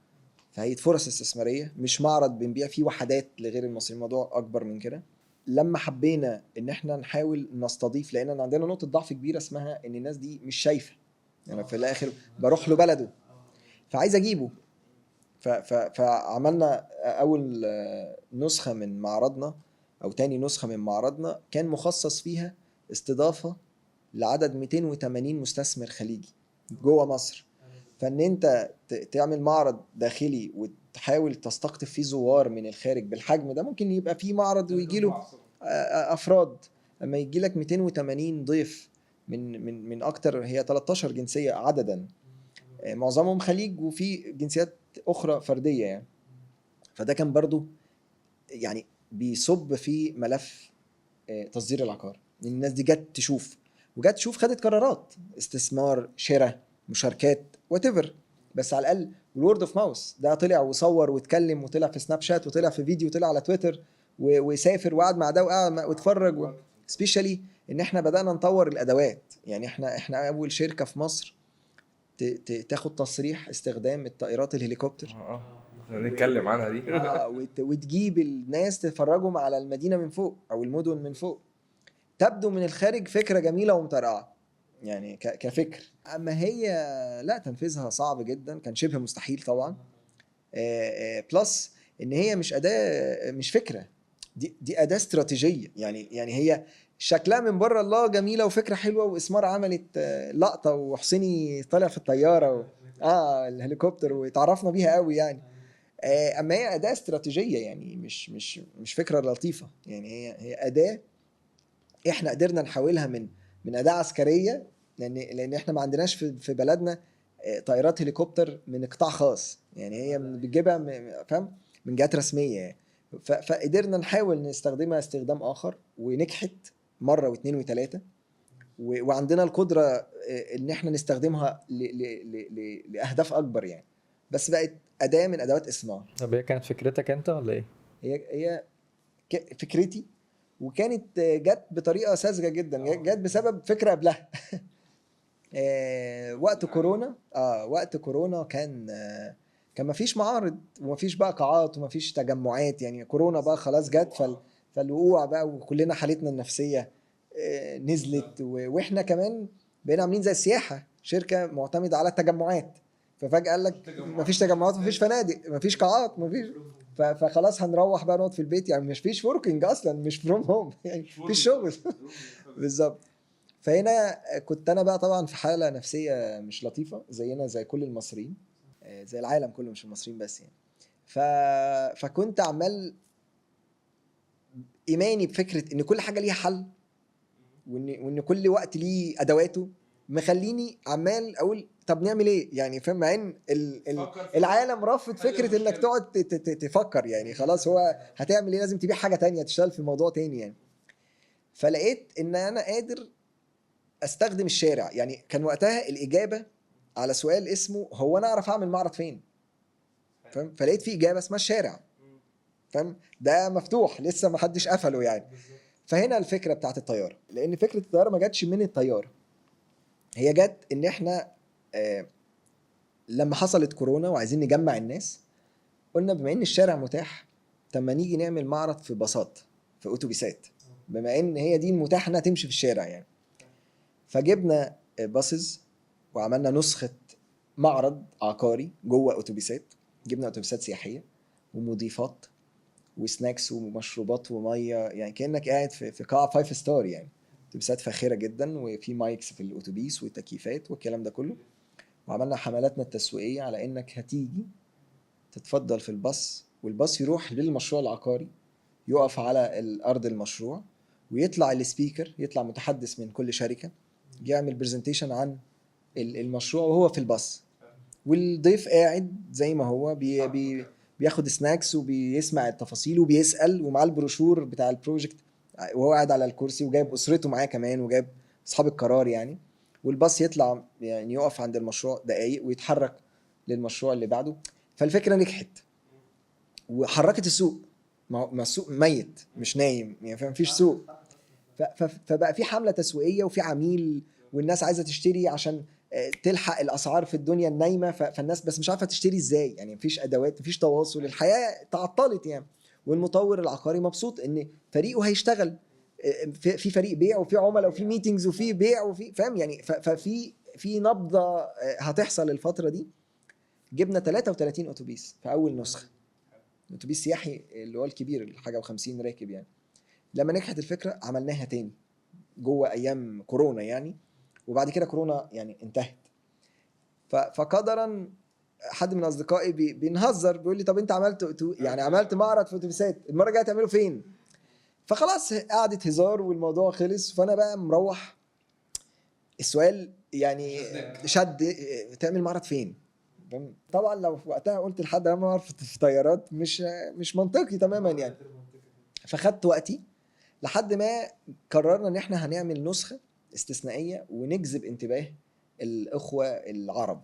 في هيئه فرص استثماريه، مش معرض بنبيع فيه وحدات لغير المصريين. الموضوع اكبر من كده. لما حبينا ان احنا نحاول نستضيف، لان عندنا نقطه ضعف كبيره اسمها ان الناس دي مش شايفه يعني. في الاخر بروح له بلده فعايز اجيبه. فعملنا اول نسخه من معرضنا، او تاني نسخه من معرضنا، كان مخصص فيها استضافه لعدد 280 مستثمر خليجي جوه مصر. فان انت تعمل معرض داخلي وتحاول تستقطب فيه زوار من الخارج بالحجم ده، ممكن يبقى فيه معرض ويجي له افراد. لما يجي لك 280 ضيف من اكتر، هي 13 جنسيه عددا، معظمهم خليج وفي جنسيات اخرى فرديه يعني. فده كان برضو يعني بيصب في ملف تصدير العقار. الناس دي جت تشوف، خدت قرارات استثمار، شراء، مشاركات، whatever. بس على الاقل الورد اوف ماوس ده طلع وصور واتكلم وطلع في سناب شات وطلع في فيديو وطلع على تويتر وسافر وقعد مع ده وقعد واتفرج سبيشالي ان احنا بدانا نطور الادوات. يعني احنا اول شركه في مصر تاخد تصريح استخدام الطائرات الهليكوبتر. نتكلم عنها دي. وتجيب الناس تتفرجهم على المدينه من فوق او المدن من فوق. تبدو من الخارج فكره جميله ومترقعه يعني كفكر، اما هي لا، تنفيذها صعب جدا، كان شبه مستحيل طبعا. بلس ان هي مش اداه، مش فكره، دي اداه استراتيجيه. يعني هي شكلها من بره الله جميله وفكره حلوه، واسمار عملت لقطه وحسيني طالع في الطياره الهليكوبتر واتعرفنا بيها قوي يعني. اما هي اداه استراتيجيه يعني مش فكره لطيفه يعني. هي اداه احنا قدرنا نحولها من اداه عسكريه، لان احنا ما عندناش في بلدنا طائرات هليكوبتر من قطاع خاص يعني. هي بتجيبها فاهم من جهات رسميه يعني. فقدرنا نحاول نستخدمها استخدام اخر، ونجحت مره واثنين وثلاثه، وعندنا القدره ان احنا نستخدمها لاهداف اكبر يعني. بس بقت اداه من ادوات اصناع. طب هي كانت فكرتك انت ولا ايه؟ هي فكرتي، وكانت جت بطريقه ساذجه جدا، جت بسبب فكره قبلها. وقت كورونا وقت كورونا كان مفيش معارض ومفيش بقى قاعات ومفيش تجمعات يعني. كورونا بقى خلاص جت، فالوقوع بقى وكلنا حالتنا النفسيه نزلت، واحنا كمان بقينا عاملين زي السياحه، شركه معتمده على التجمعات. ففجاه قال لك مفيش تجمعات، مفيش فنادق، مفيش قاعات، مفيش. فخلاص هنروح بقى نقعد في البيت يعني. مش فيش وركينج اصلا، مش فروم هوم يعني، مفيش شغل. بالظبط. فهنا كنت انا بقى طبعا في حاله نفسيه مش لطيفه، زينا زي كل المصريين، زي العالم كله مش المصريين بس يعني. فكنت عمال ايماني بفكره ان كل حاجه ليها حل، وان كل وقت ليه ادواته، مخليني عمال اقول طب نعمل ايه يعني. فاهم؟ مع ان العالم رافض فكره انك تقعد تفكر يعني. خلاص هو هتعمل ايه؟ لازم تبيع حاجه تانية، تشتغل في موضوع تاني يعني. فلقيت ان انا قادر استخدم الشارع يعني. كان وقتها الاجابه على سؤال اسمه هو انا اعرف اعمل معرض فين؟ فاهم؟ فلقيت في اجابه اسمها الشارع. فاهم؟ ده مفتوح لسه ما حدش قفله يعني. فهنا الفكره بتاعت الطياره، لان فكره الطياره ما جاتش من الطياره، هي جت ان احنا لما حصلت كورونا وعايزين نجمع الناس، قلنا بما ان الشارع متاح، طب ما نيجي نعمل معرض في باصات، في اتوبيسات، بما ان هي دي المتاح انها تمشي في الشارع يعني. فجبنا باصز وعملنا نسخه معرض عقاري جوه اتوبيسات. جبنا اتوبيسات سياحيه ومضيفات وسناكس ومشروبات وميه يعني، كانك قاعد في قاعه 5 ستار يعني. اتوبيسات فاخره جدا، وفي مايكس في الاتوبيس وتكييفات والكلام ده كله. وعملنا حملاتنا التسويقيه على انك هتيجي تتفضل في الباص، والباص يروح للمشروع العقاري، يقف على الارض المشروع، ويطلع السبيكر، يطلع متحدث من كل شركه يعمل برزنتيشن عن المشروع وهو في الباص، والضيف قاعد زي ما هو بياخد سناكس وبيسمع التفاصيل وبيسأل، ومعاه البروشور بتاع البروجكت، وهو قاعد على الكرسي، وجايب أسرته معاه كمان، وجايب أصحاب القرار يعني. والباص يطلع يعني يقف عند المشروع دقايق ويتحرك للمشروع اللي بعده. فالفكرة نجحت وحركت السوق. ما السوق ميت مش نايم يعني، فاهم؟ مفيش سوق. فبقى في حملة تسويقية وفي عميل، والناس عايزة تشتري عشان تلحق الاسعار في الدنيا النايمه. فالناس بس مش عارفه تشتري ازاي يعني. مفيش ادوات، مفيش تواصل، الحياه تعطلت يعني. والمطور العقاري مبسوط ان فريقه هيشتغل، في فريق بيع وفي عملاء وفي ميتينجز وفي بيع وفي فاهم يعني. ففي نبضه هتحصل الفتره دي. جبنا 33 اتوبيس في اول نسخه، اتوبيس سياحي اللي هو الكبير الحاجه و50 راكب يعني. لما نجحت الفكره عملناها تاني جوه ايام كورونا يعني. وبعد كده كورونا يعني انتهت. فقدرا حد من اصدقائي بنهزر بيقول لي طب انت عملت معرض في اتوبيسات، المره الجايه تعمله فين؟ فخلاص قعدت هزار والموضوع خلص. فانا بقى مروح السؤال يعني شد، تعمل معرض فين؟ فاهم؟ طبعا لو في وقتها قلت لحد انا ما اعرف في طيارات مش منطقي تماما يعني. فخدت وقتي لحد ما قررنا ان احنا هنعمل نسخه استثنائيه ونجذب انتباه الاخوه العرب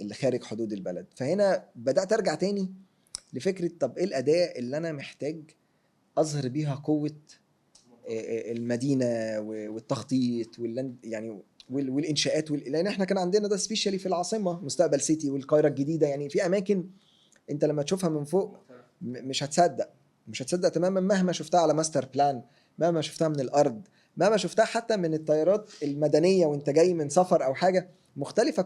اللي خارج حدود البلد. فهنا بدات ارجع تاني لفكره طب ايه الاداه اللي انا محتاج اظهر بيها قوه المدينه والتخطيط يعني والانشاءات لان احنا كان عندنا ده سبيشالي في العاصمه مستقبل سيتي والقاهره الجديده. يعني في اماكن انت لما تشوفها من فوق مش هتصدق تماما مهما شفتها على ماستر بلان، مهما شفتها من الارض، مهما شفتها حتى من الطيارات المدنيه وانت جاي من سفر او حاجه. مختلفه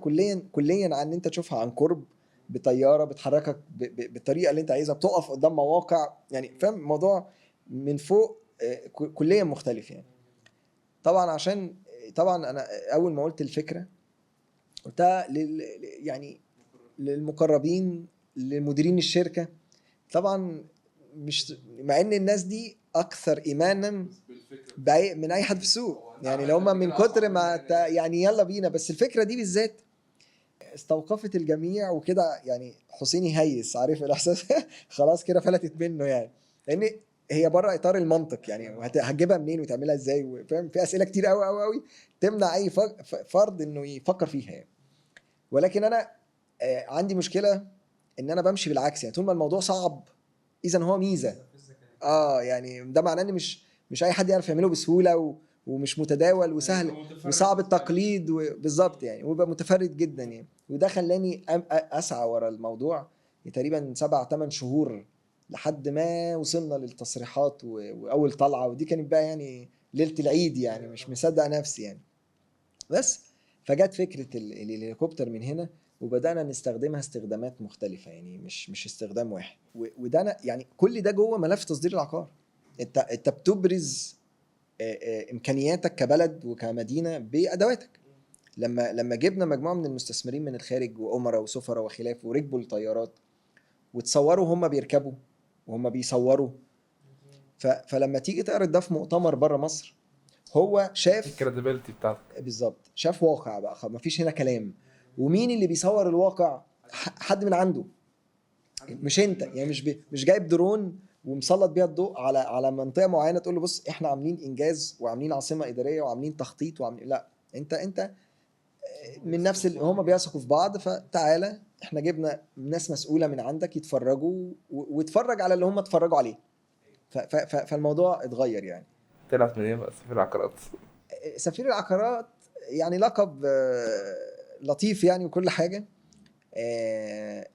كليا عن ان انت تشوفها عن قرب بطياره بتحركك بالطريقه اللي انت عايزها، بتقف قدام مواقع يعني. فاهم الموضوع من فوق كليا مختلف يعني. طبعا انا اول ما قلت الفكره قلتها يعني للمقربين لمديرين الشركه. طبعا مش مع ان الناس دي اكثر ايمانا من اي حد في السوق يعني، لو هم من كتر ما يعني يلا بينا. بس الفكره دي بالذات استوقفت الجميع وكده يعني. حسيني هيس عارف الاحساس خلاص كده فلتت منه يعني، لان هي بره اطار المنطق يعني. هتجيبها منين وتعملها ازاي؟ فاهم؟ في اسئله كتير قوي قوي قوي تمنع اي فرد انه يفكر فيها يعني. ولكن انا عندي مشكله ان انا بمشي بالعكس يعني. طول ما الموضوع صعب اذا هو ميزه. يعني ده معناه ان مش اي حد يعرف يعمله بسهوله ومش متداول وسهل وصعب التقليد بالظبط يعني، ويبقى متفرد جدا يعني. وده خلاني اسعى ورا الموضوع تقريبا 7-8 شهور لحد ما وصلنا للتصريحات واول طلعه. ودي كانت بقى يعني ليله العيد يعني، مش مصدق نفسي يعني. بس فجت فكره الهليكوبتر من هنا، وبدانا نستخدمها استخدامات مختلفه يعني، مش استخدام واحد. وده يعني كل ده جوه ملف تصدير العقار. انت بتبرز امكانياتك كبلد وكمدينه بادواتك. لما جبنا مجموعه من المستثمرين من الخارج وامراء وسفراء وخلافه وركبوا الطيارات وتصوروا هم بيركبوا وهم بيصوروا، فلما تيجي تعرض ده في مؤتمر بره مصر هو شاف الكريديبيلتي بتاعتك بالظبط، شاف واقع بقى، مفيش هنا كلام. ومين اللي بيصور الواقع؟ حد من عنده، مش انت يعني. مش جايب درون ومسلط بيها الضوء على منطقه معينه تقول له بص احنا عاملين انجاز وعاملين عاصمه اداريه وعاملين تخطيط وعاملين. لا، انت من نفس اللي هم بيثقوا في بعض. فتعالى احنا جبنا ناس مسؤوله من عندك يتفرجوا واتفرج على اللي هم اتفرجوا عليه. فالموضوع اتغير يعني. طلعت من ايه بقى في العقارات؟ سفير العقارات يعني لقب لطيف يعني وكل حاجه.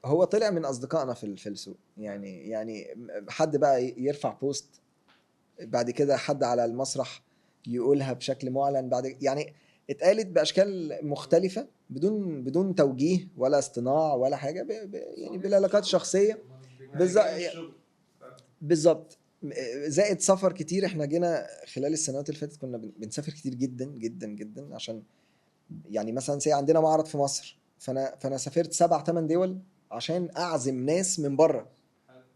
هو طلع من اصدقائنا في السوق يعني حد بقى يرفع بوست، بعد كده حد على المسرح يقولها بشكل معلن، بعد يعني اتقالت باشكال مختلفه بدون توجيه ولا اصطناع ولا حاجه يعني بالعلاقات الشخصيه. بالظبط. زائد سفر كتير. احنا جينا خلال السنوات اللي فاتت كنا بنسافر كتير جدا جدا جدا، عشان يعني مثلا عندنا معرض في مصر، فانا سافرت 7-8 دول عشان اعزم ناس من بره.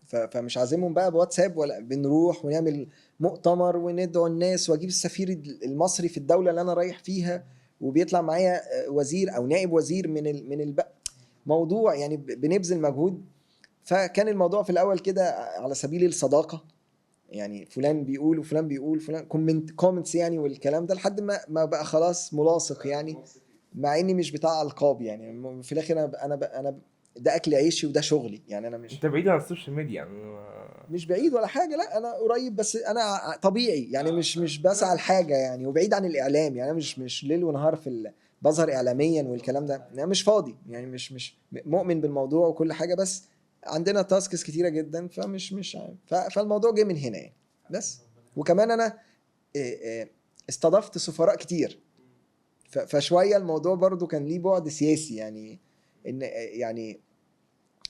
فمش عازمهم بقى بواتساب، ولا بنروح ونعمل مؤتمر وندعو الناس واجيب السفير المصري في الدوله اللي انا رايح فيها، وبيطلع معايا وزير او نائب وزير من موضوع يعني بنبذل مجهود. فكان الموضوع في الاول كده على سبيل الصداقه يعني، فلان بيقول وفلان بيقول، فلان كومنتس يعني والكلام ده، لحد ما بقى خلاص ملاصق يعني. مع اني مش بتاع القاب يعني، في الاخر انا ده اكل عيشي وده شغلي يعني. انا انت بعيد عن السوشيال ميديا يعني مش بعيد ولا حاجه، لا انا قريب، بس انا طبيعي يعني، مش بسعى لحاجه يعني. وبعيد عن الاعلام يعني، انا مش ليل ونهار بظهر اعلاميا والكلام ده. انا مش فاضي يعني، مش مؤمن بالموضوع وكل حاجه، بس عندنا تاسكس كتيره جدا، مش فالموضوع جه من هنا يعني. بس وكمان انا استضفت سفراء كتير، فشويه الموضوع برضو كان ليه بعد سياسي يعني. ان يعني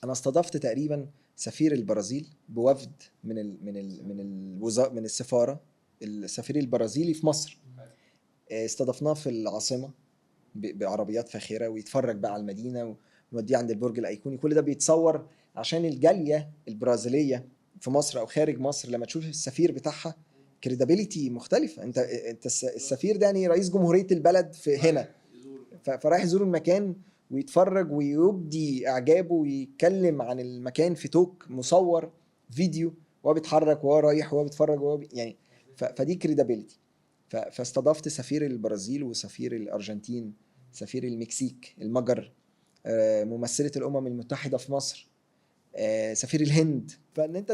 انا استضفت تقريبا سفير البرازيل بوفد من السفاره، السفير البرازيلي في مصر. استضفناه في العاصمه بعربيات فاخره، ويتفرج بقى على المدينه ونوديه عند البرج الايقوني. كل ده بيتصور عشان الجاليه البرازيليه في مصر او خارج مصر لما تشوف السفير بتاعها كريدابيليتي مختلفه. انت السفير ده يعني رئيس جمهوريه البلد في هنا، فرايح يزور المكان ويتفرج ويبدي اعجابه ويتكلم عن المكان في توك مصور فيديو وهو بيتحرك وهو رايح وهو بيتفرج وهو يعني فدي كريدابيلتي. فاستضفت سفير البرازيل وسفير الارجنتين، سفير المكسيك، المجر، ممثلة الامم المتحدة في مصر، سفير الهند. فان انت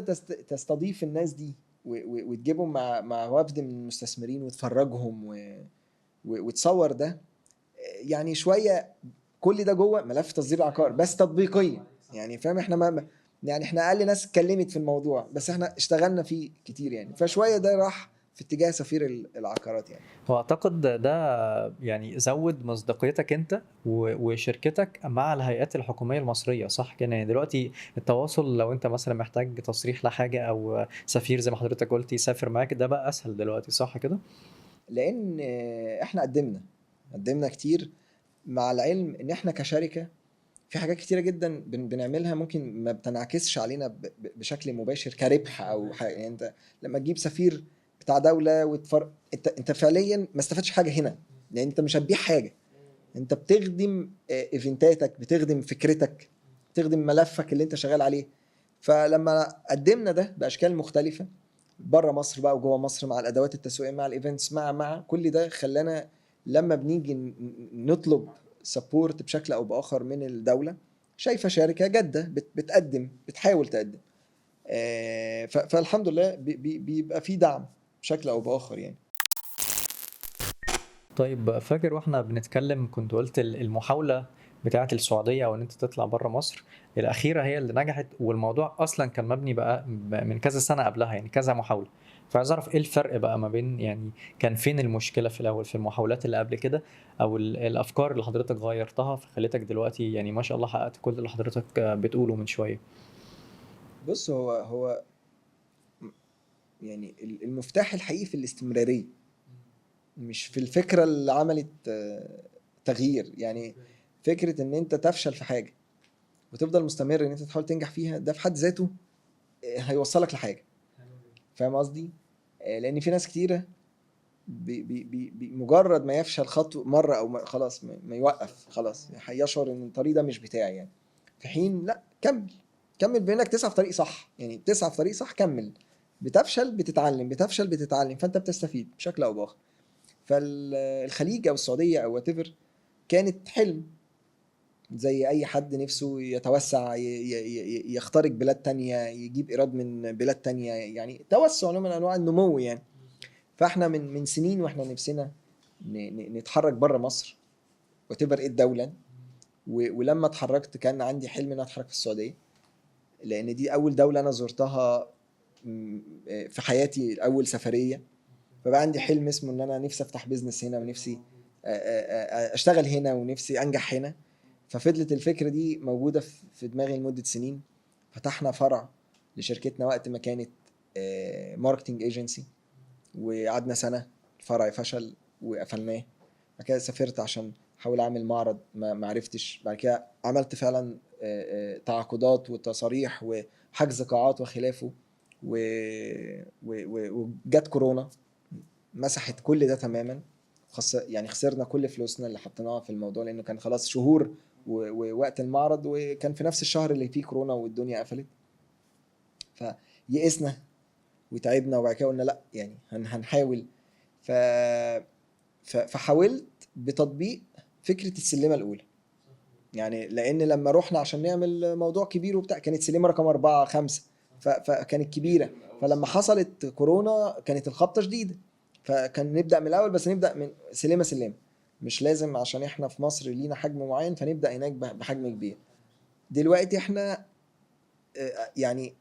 تستضيف الناس دي وتجيبهم مع وفد من المستثمرين وتفرجهم وتصور ده، يعني شويه كل ده جوه ملف تصدير العقار بس تطبيقيا. يعني فاهم احنا يعني احنا اقل ناس اتكلمت في الموضوع بس احنا اشتغلنا فيه كتير يعني. فشويه ده راح في اتجاه سفير العقارات يعني. هو اعتقد ده يعني زود مصداقيتك انت وشركتك مع الهيئات الحكوميه المصريه، صح كده؟ يعني دلوقتي التواصل لو انت مثلا محتاج تصريح لحاجه او سفير زي ما حضرتك قلت يسافر معاك، ده بقى اسهل دلوقتي، صح كده؟ لان احنا قدمنا كتير، مع العلم ان احنا كشركه في حاجات كتيرة جدا بنعملها ممكن ما بتنعكسش علينا بشكل مباشر كربح او حاجة. يعني انت لما تجيب سفير بتاع دولة انت فعليا ما استفدتش حاجة هنا، لان انت مش هتبيع حاجة، انت بتخدم ايفنتاتك، بتخدم فكرتك، بتخدم ملفك اللي انت شغال عليه. فلما قدمنا ده باشكال مختلفة بره مصر بقى وجوه مصر، مع الادوات التسويقيه، مع الايفنتس، مع كل ده، خلانا لما بنيجي نطلب سبورت بشكل او باخر من الدوله، شايفه شركه جاده بتقدم، بتحاول تقدم، فالحمد لله بيبقى في دعم بشكل او باخر يعني. طيب فاكر واحنا بنتكلم كنت قلت المحاولة بتاعة السعودية او ان انت تطلع بره مصر الأخيرة هي اللي نجحت، والموضوع أصلا كان مبني بقى من كذا سنة قبلها، يعني كذا محاولة. فعايز أعرف إيه الفرق بقى ما بين، يعني كان فين المشكلة في الأول في المحاولات اللي قبل كده، أو الأفكار اللي حضرتك غيرتها فخلتك دلوقتي يعني ما شاء الله حققت كل اللي حضرتك بتقوله من شوية. بص، هو يعني المفتاح الحقيقي في الاستمراريه، مش في الفكره اللي عملت تغيير. يعني فكره ان انت تفشل في حاجه وتفضل مستمر ان انت تحاول تنجح فيها، ده في حد ذاته هيوصلك لحاجه. فاهم قصدي؟ لان في ناس كتيره مجرد ما يفشل خطوه مره او خلاص ما يوقف، خلاص هيشعر ان الطريق ده مش بتاعي يعني. في حين لا، كمل بانك تسعى في طريق صح، يعني تسعى في طريق صح، كمل. بتفشل بتتعلم، بتفشل بتتعلم، فانت بتستفيد بشكل او باخر. فالخليج او السعوديه او وات ايفر كانت حلم زي اي حد نفسه يتوسع، يخترق بلاد تانية، يجيب ايراد من بلاد تانية، يعني توسع نوع من انواع النمو يعني. فاحنا من سنين واحنا نفسنا نتحرك بره مصر وتبقى ايه الدوله. ولما اتحركت كان عندي حلم ان أنا اتحرك في السعوديه، لان دي اول دوله انا زرتها في حياتي، اول سفريه. فبقى عندي حلم اسمه ان انا نفسي افتح بيزنس هنا، ونفسي اشتغل هنا، ونفسي انجح هنا. ففضلت الفكره دي موجوده في دماغي لمده سنين. فتحنا فرع لشركتنا وقت ما كانت ماركتنج ايجنسي، وقعدنا سنه، الفرع فشل وقفلناه. بعد كده سافرت عشان احاول اعمل معرض، ما عرفتش. بعد كده عملت فعلا تعاقدات وتصاريح وحجز قاعات وخلافه، وجت كورونا مسحت كل ده تماما. يعني خسرنا كل فلوسنا اللي حطيناها في الموضوع، لانه كان خلاص شهور ووقت المعرض، وكان في نفس الشهر اللي فيه كورونا والدنيا قفلت. فيئسنا وتعبنا، وبعد كده قلنا لا، يعني هنحاول. ف... فحاولت بتطبيق فكرة السلمة الأولى. يعني لأن لما رحنا عشان نعمل موضوع كبير وبتاع، كانت سلمة رقم 4 5، فكانت كبيرة. فلما حصلت كورونا كانت الخبطة شديدة، فكان نبدأ من الأول، بس نبدأ من سلمة سلمة. مش لازم عشان احنا في مصر لينا حجم معين فنبدأ هناك بحجم كبير. دلوقتي احنا يعني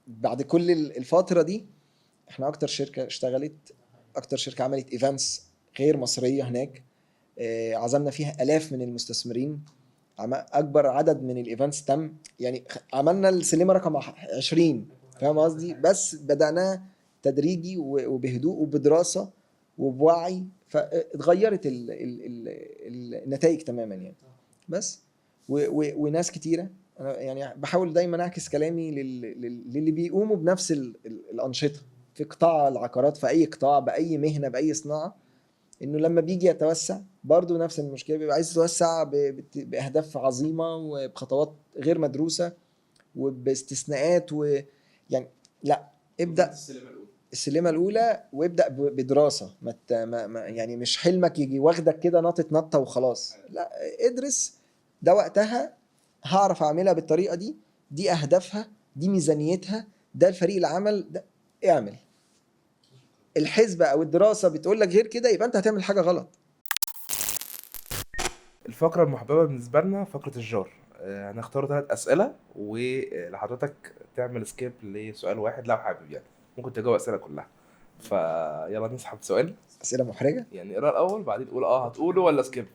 بعد كل الفترة دي، احنا اكتر شركة اشتغلت، اكتر شركة عملت ايفنتس غير مصرية هناك. عزمنا فيها الاف من المستثمرين، اكبر عدد من الايفنتس تم. يعني عملنا السلمة رقم 20. فاهم قصدي؟ بس بدأناه تدريجي وبهدوء وبدراسة وبوعي، فاتغيرت النتائج تماما يعني. بس وناس كتيرة، انا يعني بحاول دايما اعكس كلامي للي بيقوموا بنفس الانشطه في قطاع العقارات، في اي قطاع، باي مهنه، باي صناعه. انه لما بيجي يتوسع برضو نفس المشكله، بيبقى عايز يتوسع باهداف عظيمه وبخطوات غير مدروسه وباستثناءات يعني لا، ابدا السلمه الاولى وابدا بدراسه. يعني مش حلمك يجي واخدك كده نطت نطه وخلاص، لا، ادرس. ده وقتها هعرف اعملها بالطريقه دي، دي اهدافها، دي ميزانيتها، ده الفريق العمل ده. اعمل. الحسبه او الدراسه بتقول لك غير كده، يبقى انت هتعمل حاجه غلط. الفقرة المحببة بالنسبة لنا فقرة الجار. هنختار 3 أسئلة ولحضرتك تعمل سكيب لسؤال واحد لو حابب، يعني ممكن تجاوب أسئلة كلها. فيلا نسحب سؤال، اسئله محرجه. يعني اقرا الأول بعدين تقول هتقوله ولا سكيب.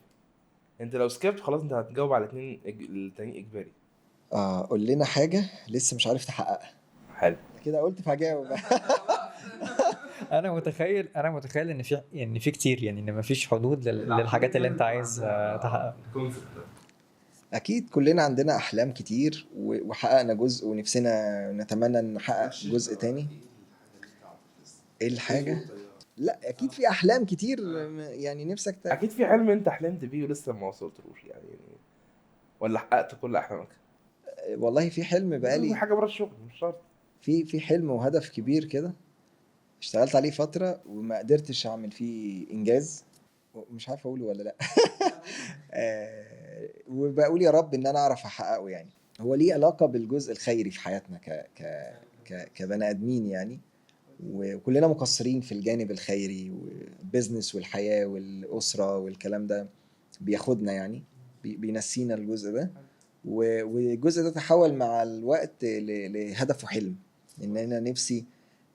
انت لو سكيبت خلاص انت هتجاوب على التاني إجباري. قول لنا حاجه لسه مش عارف تحققها. حلو. كده قلت فهجاوب. انا متخيل ان في كتير، يعني ان مفيش حدود للحاجات اللي انت عايز تحققها. اكيد كلنا عندنا احلام كتير وحققنا جزء ونفسنا نتمنى ان نحقق جزء تاني. ايه الحاجه؟ لا اكيد في احلام كتير، يعني نفسك اكيد في حلم انت حلمت بيه ولسه ما وصلتلوش يعني، ولا حققت كل احلامك؟ والله في حلم في بقالي، حاجه بره الشغل مش شرط. في حلم وهدف كبير كده اشتغلت عليه فتره وما قدرتش اعمل فيه انجاز، مش عارف اقوله ولا لا. وبقول يا رب ان انا اعرف احققه. يعني هو ليه علاقه بالجزء الخيري في حياتنا كبني ادمين يعني. وكلنا مقصرين في الجانب الخيري، والبزنس والحياه والاسره والكلام ده بياخدنا يعني، بينسينا الجزء ده. والجزء ده تحول مع الوقت لهدف وحلم، ان انا نفسي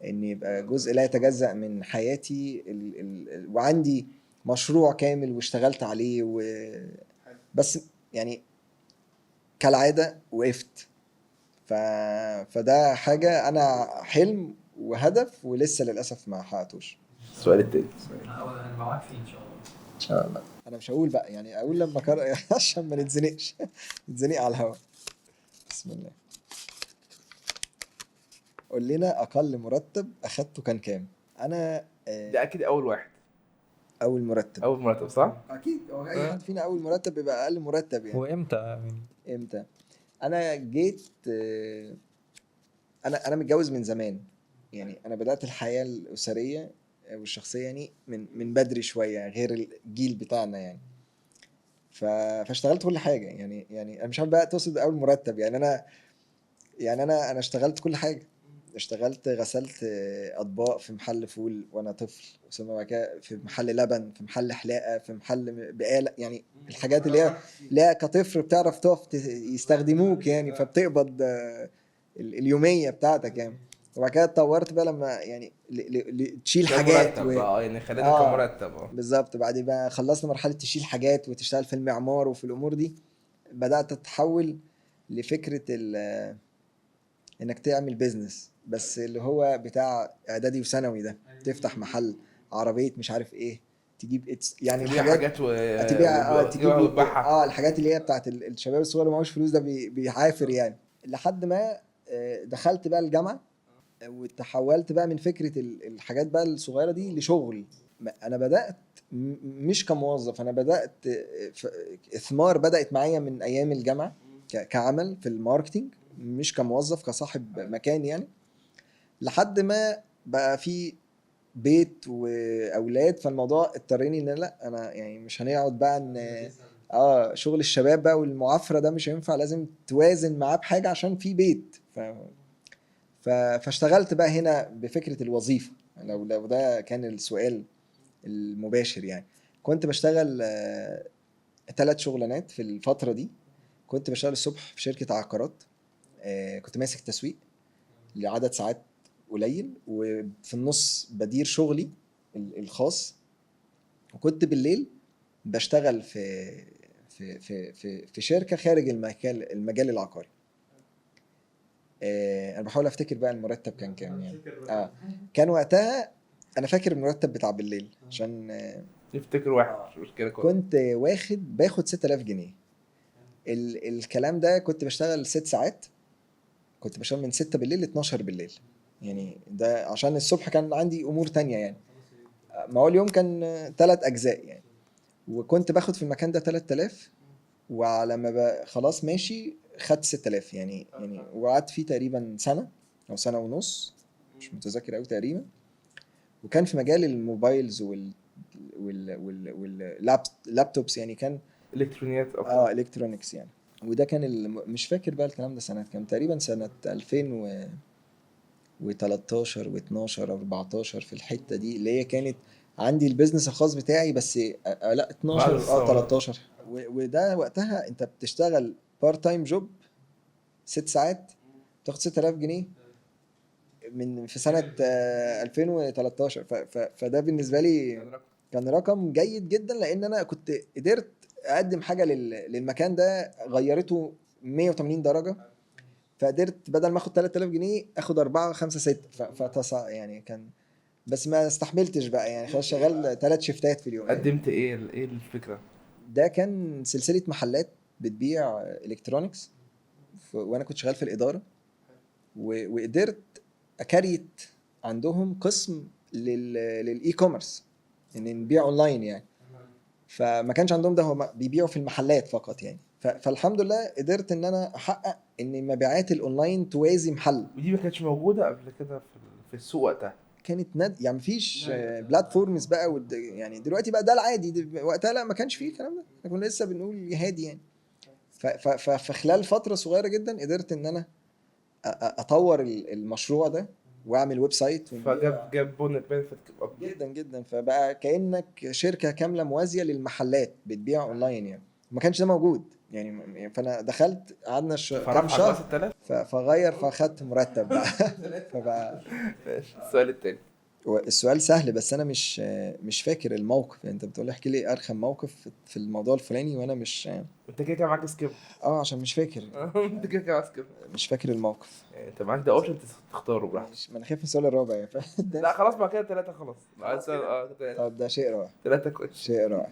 ان يبقى جزء لا يتجزأ من حياتي وعندي مشروع كامل واشتغلت عليه بس يعني كالعادة وقفت. فده حاجة انا حلم وهدف ولسه للأسف ما حققتوش. السؤال التاني. انا معاك فيه ان شاء الله. ان شاء الله. انا مش هقول بقى، يعني اقول لما عشان ما نتزنقش، نتزنق على الهوا. بسم الله. قول لنا اقل مرتب اخدته كان كام؟ انا ده اكيد اول واحد. اول مرتب. اول مرتب صح. اكيد هو اي حد فينا اول مرتب بيبقى اقل مرتب يعني. وامتى يعني؟ امتى؟ انا جيت انا متجوز من زمان، يعني انا بدأت الحياة الأسرية والشخصية يعني من بدري شوية غير الجيل بتاعنا يعني. فاشتغلت كل حاجة يعني انا مش عارف بقى تقصد اول مرتب. يعني انا اشتغلت كل حاجة. اشتغلت غسلت اطباق في محل فول وانا طفل، ثم بعد كده في محل لبن، في محل حلاقه، في محل بقاله، يعني الحاجات اللي هي لا كطفل بتعرف تقف يستخدموك يعني، فبتقبض اليوميه بتاعتك يعني. وبعد كده اتطورت بقى لما يعني تشيل حاجات مرتب يعني خليتك اه كمرتب. بالظبط. بعد ما خلصنا مرحله تشيل حاجات وتشتغل في المعمار وفي الامور دي، بدات اتحول لفكره انك تعمل بيزنس، بس اللي هو بتاع اعدادي وثانوي ده، تفتح محل عربيه مش عارف ايه، تجيب يعني تبيع الحاجات، حاجات تبيع تجيب وتبيعها. الحاجات اللي هي بتاعت الشباب الصغير اللي معهوش فلوس ده بيعافر يعني. لحد ما دخلت بقى الجامعه وتحولت بقى من فكره الحاجات بقى الصغيره دي لشغل. انا بدات مش كموظف، انا بدات اثمار بدات معايا من ايام الجامعه كعمل في الماركتينج، مش كموظف، كصاحب مكان يعني. لحد ما بقى في بيت واولاد، فالموضوع اضطريني ان لا، انا يعني مش هنقعد بقى ان شغل الشباب بقى والمعافره ده مش هينفع، لازم توازن معاه بحاجه عشان في بيت. فاشتغلت بقى هنا بفكره الوظيفه. لو ده كان السؤال المباشر يعني. كنت بشتغل 3 شغلانات في الفتره دي. كنت بشتغل الصبح في شركه عقارات، كنت ماسك تسويق لعدد ساعات قليل، وفي النص بدير شغلي الخاص. وكنت بالليل بشتغل في شركه خارج المجال العقاري. انا بحاول افتكر بقى المرتب كان كام يعني. كان وقتها انا فاكر المرتب بتاع بالليل عشان تفتكر واحد مش مشكله. كنت باخد 6000 جنيه. الكلام ده كنت بشتغل 6 ساعات، كنت بشتغل من 6 بالليل ل 12 بالليل يعني. ده عشان الصبح كان عندي امور تانية يعني. ما هو اليوم كان 3 اجزاء يعني، وكنت باخد في المكان ده 3000، وعلى ما خلاص ماشي خدت 6000 يعني وقعدت فيه تقريبا سنة او سنة ونص، مش متذكر قوي تقريبا. وكان في مجال الموبايلز واللابتوبس يعني، كان الكترونيات اكتر. الكترونكس يعني. وده كان مش فاكر بقى الكلام ده سنة كام، تقريبا سنة 2013 و12 او 14 في الحتة دي، اللي هي كانت عندي البيزنس الخاص بتاعي بس لا بعد 12 الثورة. 13. وده وقتها انت بتشتغل بارت تايم جوب 6 ساعات بتاخد 6000 جنيه من في سنة 2013. فده بالنسبة لي كان رقم جيد جدا، لان انا كنت قدرت اقدم حاجة للمكان ده غيرته 180 درجة. فقدرت بدل ما اخد 3000 جنيه اخد 4 5 6 يعني كان، بس ما استحملتش بقى يعني، خلاص شغال 3 شيفتات في اليوم يعني. قدمت ايه الفكرة؟ ده كان سلسلة محلات بتبيع الكترونكس، وانا كنت شغال في الإدارة، وقدرت اكريت عندهم قسم للاي كوميرس، ان نبيع اونلاين يعني. فما كانش عندهم ده، هم بيبيعوا في المحلات فقط يعني. فالحمد لله قدرت ان انا احقق ان مبيعات الاونلاين توازي محل. ودي ما كانتش موجودة قبل كده في السوق وقتها. كانت يعني مفيش بلاتفورمز بقى يعني دلوقتي بقى ده العادي، وقتها لا، ما كانش فيه الكلام ده، احنا كنا لسه بنقول يا هادي يعني. فخلال فتره صغيره جدا قدرت ان انا اطور المشروع ده واعمل ويب سايت فجاب بنفيت اكبر. جدا جدا. فبقى كانك شركه كامله موازيه للمحلات بتبيع اونلاين يعني، ما كانش ده موجود يعني. فانا دخلت قعدنا كام فرفعك بقى شهر 6000. فغير، فاخدت مرتب بقى. فبقى ماشي، السؤال التاني. السؤال سهل بس انا مش فاكر الموقف يعني. انت بتقول لي احكي لي ارخم موقف في الموضوع الفلاني، وانا مش انت كده معاك سكيب. عشان مش فاكر، انت كده معاك سكيب. مش فاكر الموقف. يعني انت معاك ده اوبشن تختاره براحتك. ما انا خايف من السؤال الرابع يعني لا خلاص بقى كده 3 خلاص. عايز تلاتة. طب ده شيء رائع، 3 كويس. شيء رائع.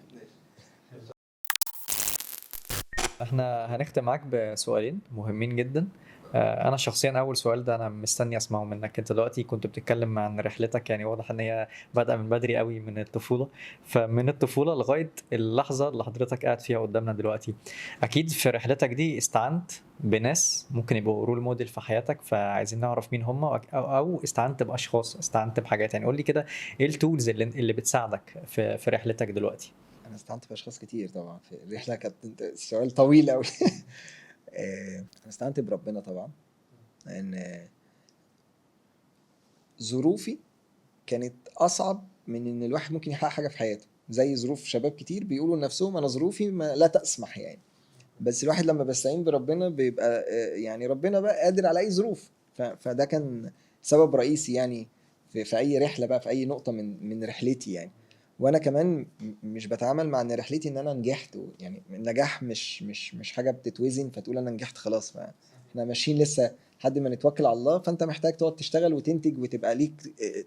احنا هنختم معاك بسؤالين مهمين جدا. انا شخصيا اول سؤال ده انا مستني اسمعه منك. انت دلوقتي كنت بتتكلم عن رحلتك، يعني واضح ان هي بادئه من بدري قوي، من الطفوله. فمن الطفوله لغايه اللحظه اللي حضرتك قاعد فيها قدامنا دلوقتي، اكيد في رحلتك دي استعنت بناس ممكن يبقوا رول موديل في حياتك، فعايزين نعرف مين هم، او استعنت باشخاص، استعنت بحاجات. يعني قول لي كده ايه التولز اللي بتساعدك في رحلتك دلوقتي؟ انا استعنت باشخاص كتير طبعا في الرحله، كانت السؤال طويل قوي. انا استعنت بربنا طبعا، لان ظروفي كانت اصعب من ان الواحد ممكن يحقق حاجه في حياته، زي ظروف شباب كتير بيقولوا لنفسهم انا ظروفي ما لا تسمح يعني. بس الواحد لما بيستعين بربنا بيبقى يعني ربنا بقى قادر على اي ظروف. فده كان سبب رئيسي يعني في اي رحله بقى، في اي نقطه من رحلتي يعني. وانا كمان مش بتعامل مع ان رحلتي ان انا نجحت يعني النجاح مش حاجه بتتوزن فتقول انا نجحت خلاص. فاحنا ماشيين لسه لحد ما نتوكل على الله. فانت محتاج تقعد تشتغل وتنتج وتبقى ليك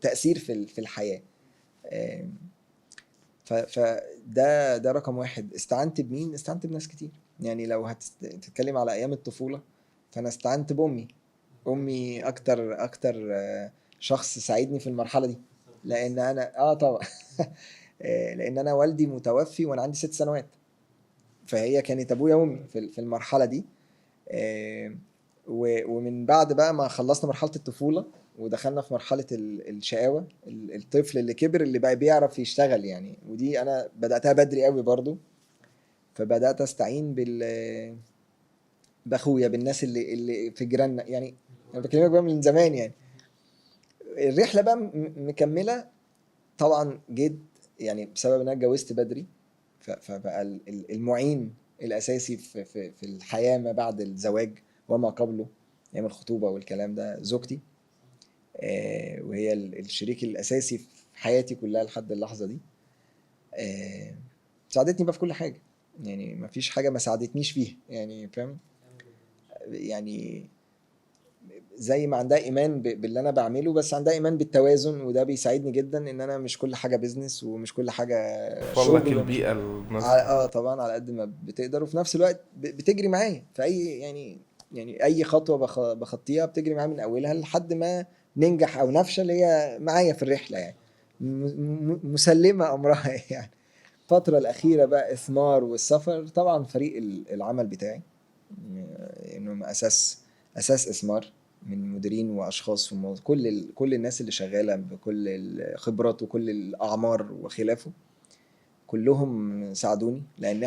تاثير في الحياه. فده رقم واحد. استعنت بمين؟ استعنت بناس كتير يعني. لو هتتكلم على ايام الطفوله فانا استعنت بامي. امي اكتر شخص ساعدني في المرحله دي، لان انا طبعا لان انا والدي متوفي وانا عندي 6 سنوات، فهي كانت ابويا وامي في المرحله دي. ومن بعد بقى ما خلصنا مرحله الطفوله ودخلنا في مرحله الشقاوه، الطفل اللي كبر اللي بقى بيعرف يشتغل يعني، ودي انا بداتها بدري قوي برضو. فبدات استعين باخويا، بالناس اللي في جيراننا يعني. انا بكلمك بقى من زمان يعني. الرحله بقى مكمله طبعا. جيت يعني بسبب ان انا اتجوزت بدري، فبقى المعين الاساسي في الحياه ما بعد الزواج وما قبله، ايام الخطوبه والكلام ده، زوجتي. وهي الشريك الاساسي في حياتي كلها لحد اللحظه دي. ساعدتني بقى في كل حاجه يعني، ما فيش حاجه ما ساعدتنيش فيها يعني، فاهم يعني. زي ما عندها ايمان باللي انا بعمله، بس عندها ايمان بالتوازن، وده بيساعدني جدا ان انا مش كل حاجه بيزنس ومش كل حاجه والله شغل. البيئة طبعا على قد ما بتقدر، وفي نفس الوقت بتجري معايا في اي يعني اي خطوه بخطيها بتجري معايا من اولها لحد ما ننجح او نفشل، هي معايا في الرحله يعني. مسلمه امرها يعني. الفتره الاخيره بقى اثمار والسفر، طبعا فريق العمل بتاعي انه اساس اثمار، من مديرين واشخاص كل الناس اللي شغاله بكل الخبرات وكل الاعمار وخلافه، كلهم ساعدوني. لان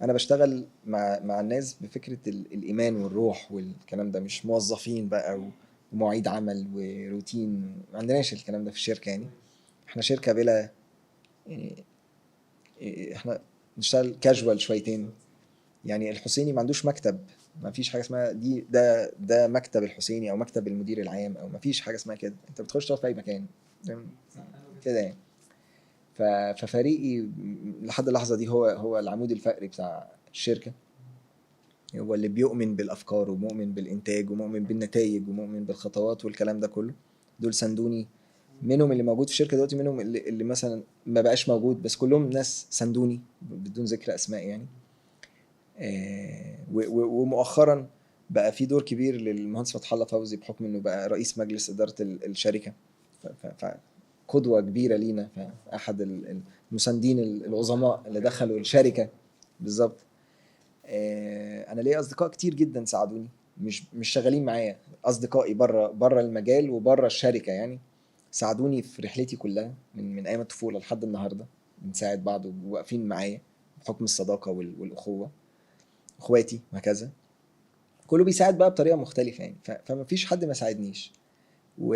انا بشتغل مع الناس بفكره الايمان والروح والكلام ده، مش موظفين بقى ومواعيد عمل وروتين. ما عندناش الكلام ده في الشركه يعني. احنا شركه بلا يعني، احنا بنشتغل كاجوال شويتين يعني. الحسيني ما عندوش مكتب، ما فيش حاجه اسمها ده مكتب الحسيني او مكتب المدير العام، او ما فيش حاجه اسمها كده. انت بتخش تقعد في اي مكان فاهم؟ كده يعني. ففريقي لحد اللحظه دي هو العمود الفقري بتاع الشركه، هو اللي بيؤمن بالافكار ومؤمن بالانتاج ومؤمن بالنتائج ومؤمن بالخطوات والكلام ده كله. دول ساندوني، منهم اللي موجود في الشركه دلوقتي، منهم اللي مثلا ما بقاش موجود، بس كلهم ناس ساندوني بدون ذكر اسماء يعني. ومؤخرا بقى في دور كبير للمهندس فتح الله فوزي، بحكم انه بقى رئيس مجلس اداره الشركه. قدوه كبيره لينا، احد المساندين العظماء اللي دخلوا الشركه بالظبط. انا ليا اصدقاء كتير جدا ساعدوني، مش شغالين معايا، اصدقائي بره المجال وبره الشركه يعني. ساعدوني في رحلتي كلها من ايام الطفوله لحد النهارده، بنساعد بعض وواقفين معايا بحكم الصداقه والاخوه، اخواتي وهكذا. كله بيساعد بقى بطريقه مختلفه يعني. فما فيش حد ما ساعدنيش و...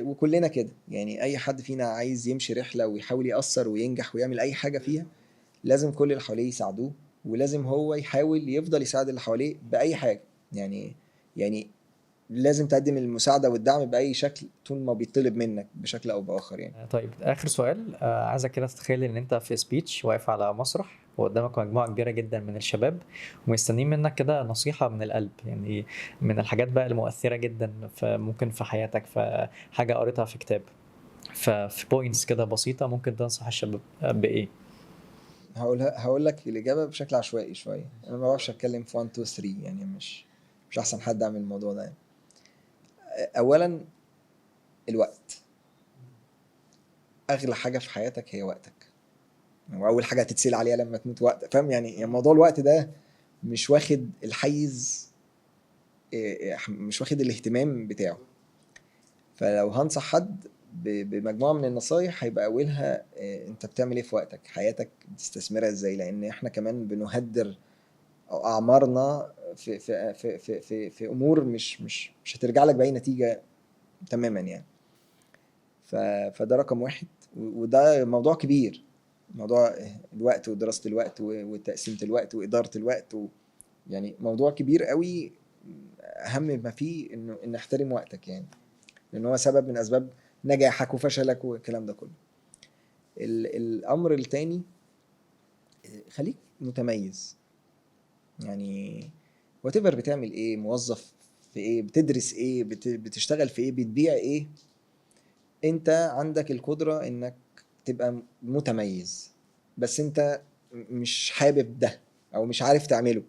وكلنا كده يعني. اي حد فينا عايز يمشي رحله ويحاول يأثر وينجح ويعمل اي حاجه فيها، لازم كل اللي حواليه يساعدوه، ولازم هو يحاول يفضل يساعد اللي حواليه بأي حاجة يعني لازم تقدم المساعدة والدعم بأي شكل طول ما بيطلب منك بشكل أو بآخر يعني. طيب اخر سؤال، عايزك كده تتخيل ان انت في سبيتش واقف على مسرح وقدامك مجموعه كبيره جدا من الشباب، ومستنيين منك كده نصيحه من القلب، يعني من الحاجات بقى المؤثره جدا ممكن في حياتك، في حاجه قريتها في كتاب، ففي بوينتس كده بسيطه ممكن تنصح الشباب بايه؟ هقول لك الإجابة بشكل عشوائي شوية. أنا ما بعرفش أتكلم في 1 2 3 يعني، مش أحسن حد أعمل الموضوع ده يعني. أولا، الوقت أغلى حاجة في حياتك، هي وقتك. وأول حاجة هتتسأل عليها لما تموت وقت، فاهم يعني موضوع الوقت ده مش واخد الحيز، مش واخد الاهتمام بتاعه. فلو هنصح حد بمجموعة من النصايح، هيبقى أولها أنت بتعمل إيه في وقتك، حياتك بتستثمرها إزاي. لأن إحنا كمان بنهدر أعمارنا في أمور مش هترجع لك بأي نتيجة تماما يعني. فده رقم واحد. وده موضوع كبير، موضوع الوقت ودراسة الوقت وتقسيمة الوقت وإدارة الوقت يعني موضوع كبير قوي. أهم ما فيه إنه احترم وقتك يعني، لان هو سبب من اسباب نجاحك وفشلك والكلام ده كله. الامر التاني، خليك متميز يعني. whatever بتعمل ايه، موظف في ايه، بتدرس ايه، بتشتغل في ايه، بتبيع ايه، انت عندك القدرة انك تبقى متميز. بس انت مش حابب ده، او مش عارف تعمله،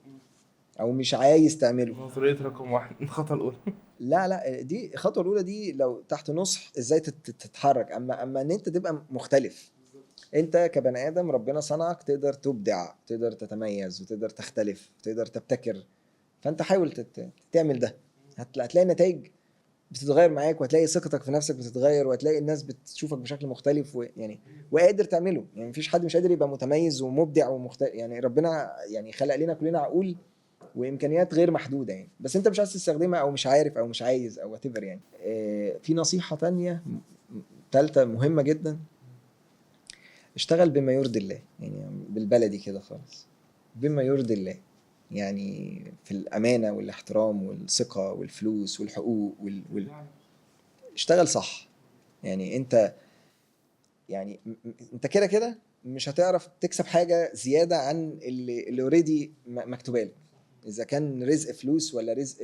او مش عايز تعمله. نظرية رقم واحد، الخطوة الأولى. لا، دي الخطوة الأولى دي لو تحت نصح ازاي تتحرك. اما ان انت تبقى مختلف. انت كبني ادم ربنا صنعك تقدر تبدع، تقدر تتميز، وتقدر تختلف، وتقدر تبتكر. فانت حاول تعمل ده. هتلاقي النتائج بتتغير معاك، وهتلاقي ثقتك في نفسك بتتغير، وهتلاقي الناس بتشوفك بشكل مختلف يعني وقادر تعمله يعني. مفيش حد مش قادر يبقى متميز ومبدع ومختلف يعني. ربنا يعني خلق لنا كلنا عقول وامكانيات غير محدوده يعني، بس انت مش عايز تستخدمها، او مش عارف، او مش عايز، او whatever يعني. في نصيحه تانية تالتة مهمه جدا، اشتغل بما يرضي الله يعني. بالبلدي كده خالص، بما يرضي الله يعني، في الأمانة والاحترام والثقة والفلوس والحقوق اشتغل صح يعني. انت يعني انت كده كده مش هتعرف تكسب حاجة زيادة عن اللي اوريدي مكتوبة لك، اذا كان رزق فلوس، ولا رزق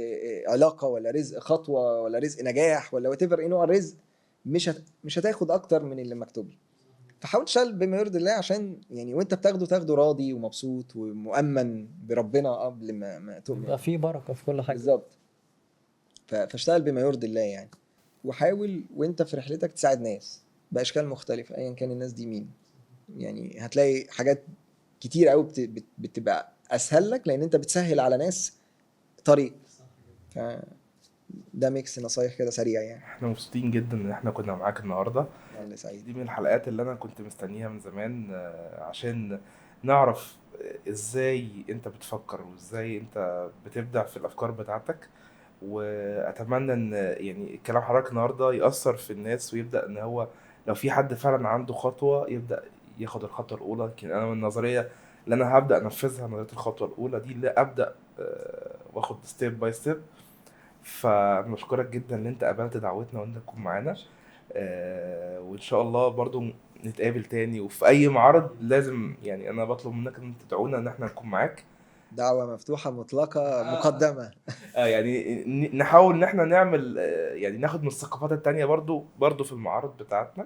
علاقة، ولا رزق خطوة، ولا رزق نجاح، ولا whatever ايه نوع الرزق. مش هتاخد اكتر من اللي مكتوب لك. فحاول تشتغل بما يرضي الله، عشان يعني وانت تاخده راضي ومبسوط ومؤمن بربنا قبل ما تؤمن. يبقى في بركه في كل حاجه. بالظبط. فاشتغل بما يرضي الله يعني. وحاول وانت في رحلتك تساعد ناس باشكال مختلفه ايا كان الناس دي مين. يعني هتلاقي حاجات كتير قوي بتبقى اسهل لك لان انت بتسهل على ناس طريق. ده ميكس نصايح كده سريع يعني. احنا مبسوطين جدا ان احنا كنا معاك النهارده. أنا اللي سعيد. دي من الحلقات اللي انا كنت مستنيها من زمان، عشان نعرف ازاي انت بتفكر وازاي انت بتبدع في الافكار بتاعتك. واتمنى ان يعني كلام حضرتك النهارده يأثر في الناس، ويبدأ ان هو لو في حد فعلا عنده خطوة يبدأ ياخد الخطوة الأولى. لكن أنا من النظرية اللي أنا هبدأ أنفذها، نظرية الخطوة الأولى دي، اللي أبدأ واخد ستيب باي ستيب. فأنا بشكرك جدا إن أنت قبلت دعوتنا وإن أنت تكون معانا. وإن شاء الله برضو نتقابل تاني، وفي أي معرض لازم يعني أنا بطلب منك إن أنت تدعونا إن إحنا نكون معاك. دعوة مفتوحة مطلقة مقدمة. يعني نحاول ان احنا نعمل، يعني ناخد من الثقافات التانية برضو في المعارض بتاعتنا،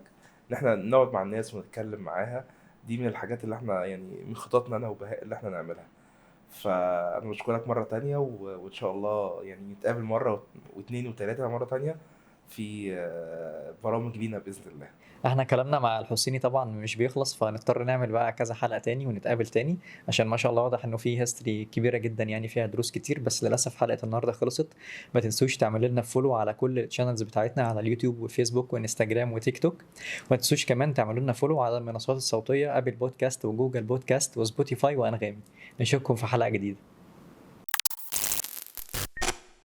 ان احنا نقعد مع الناس ونتكلم معاها. دي من الحاجات اللي احنا يعني من خططنا انا وبهاء اللي احنا نعملها. فانا بشكرك مرة تانية، وان شاء الله يعني نتقابل مرة واثنين وثلاثة مرة تانية في برامج لينا بإذن الله. احنا كلامنا مع الحسيني طبعا مش بيخلص، فهنضطر نعمل بقى كذا حلقة تاني ونتقابل تاني، عشان ما شاء الله واضح انه في هيستوري كبيرة جدا يعني فيها دروس كتير. بس للأسف حلقة النهاردة خلصت. ما تنسوش تعملوا لنا فولو على كل الشانلز بتاعتنا على اليوتيوب وفيسبوك وانستجرام وتيك توك. وما تنسوش كمان تعملوا لنا فولو على المنصات الصوتية ابل بودكاست وجوجل بودكاست وسبوتيفاي وانغامي. نشوفكم في حلقة جديدة.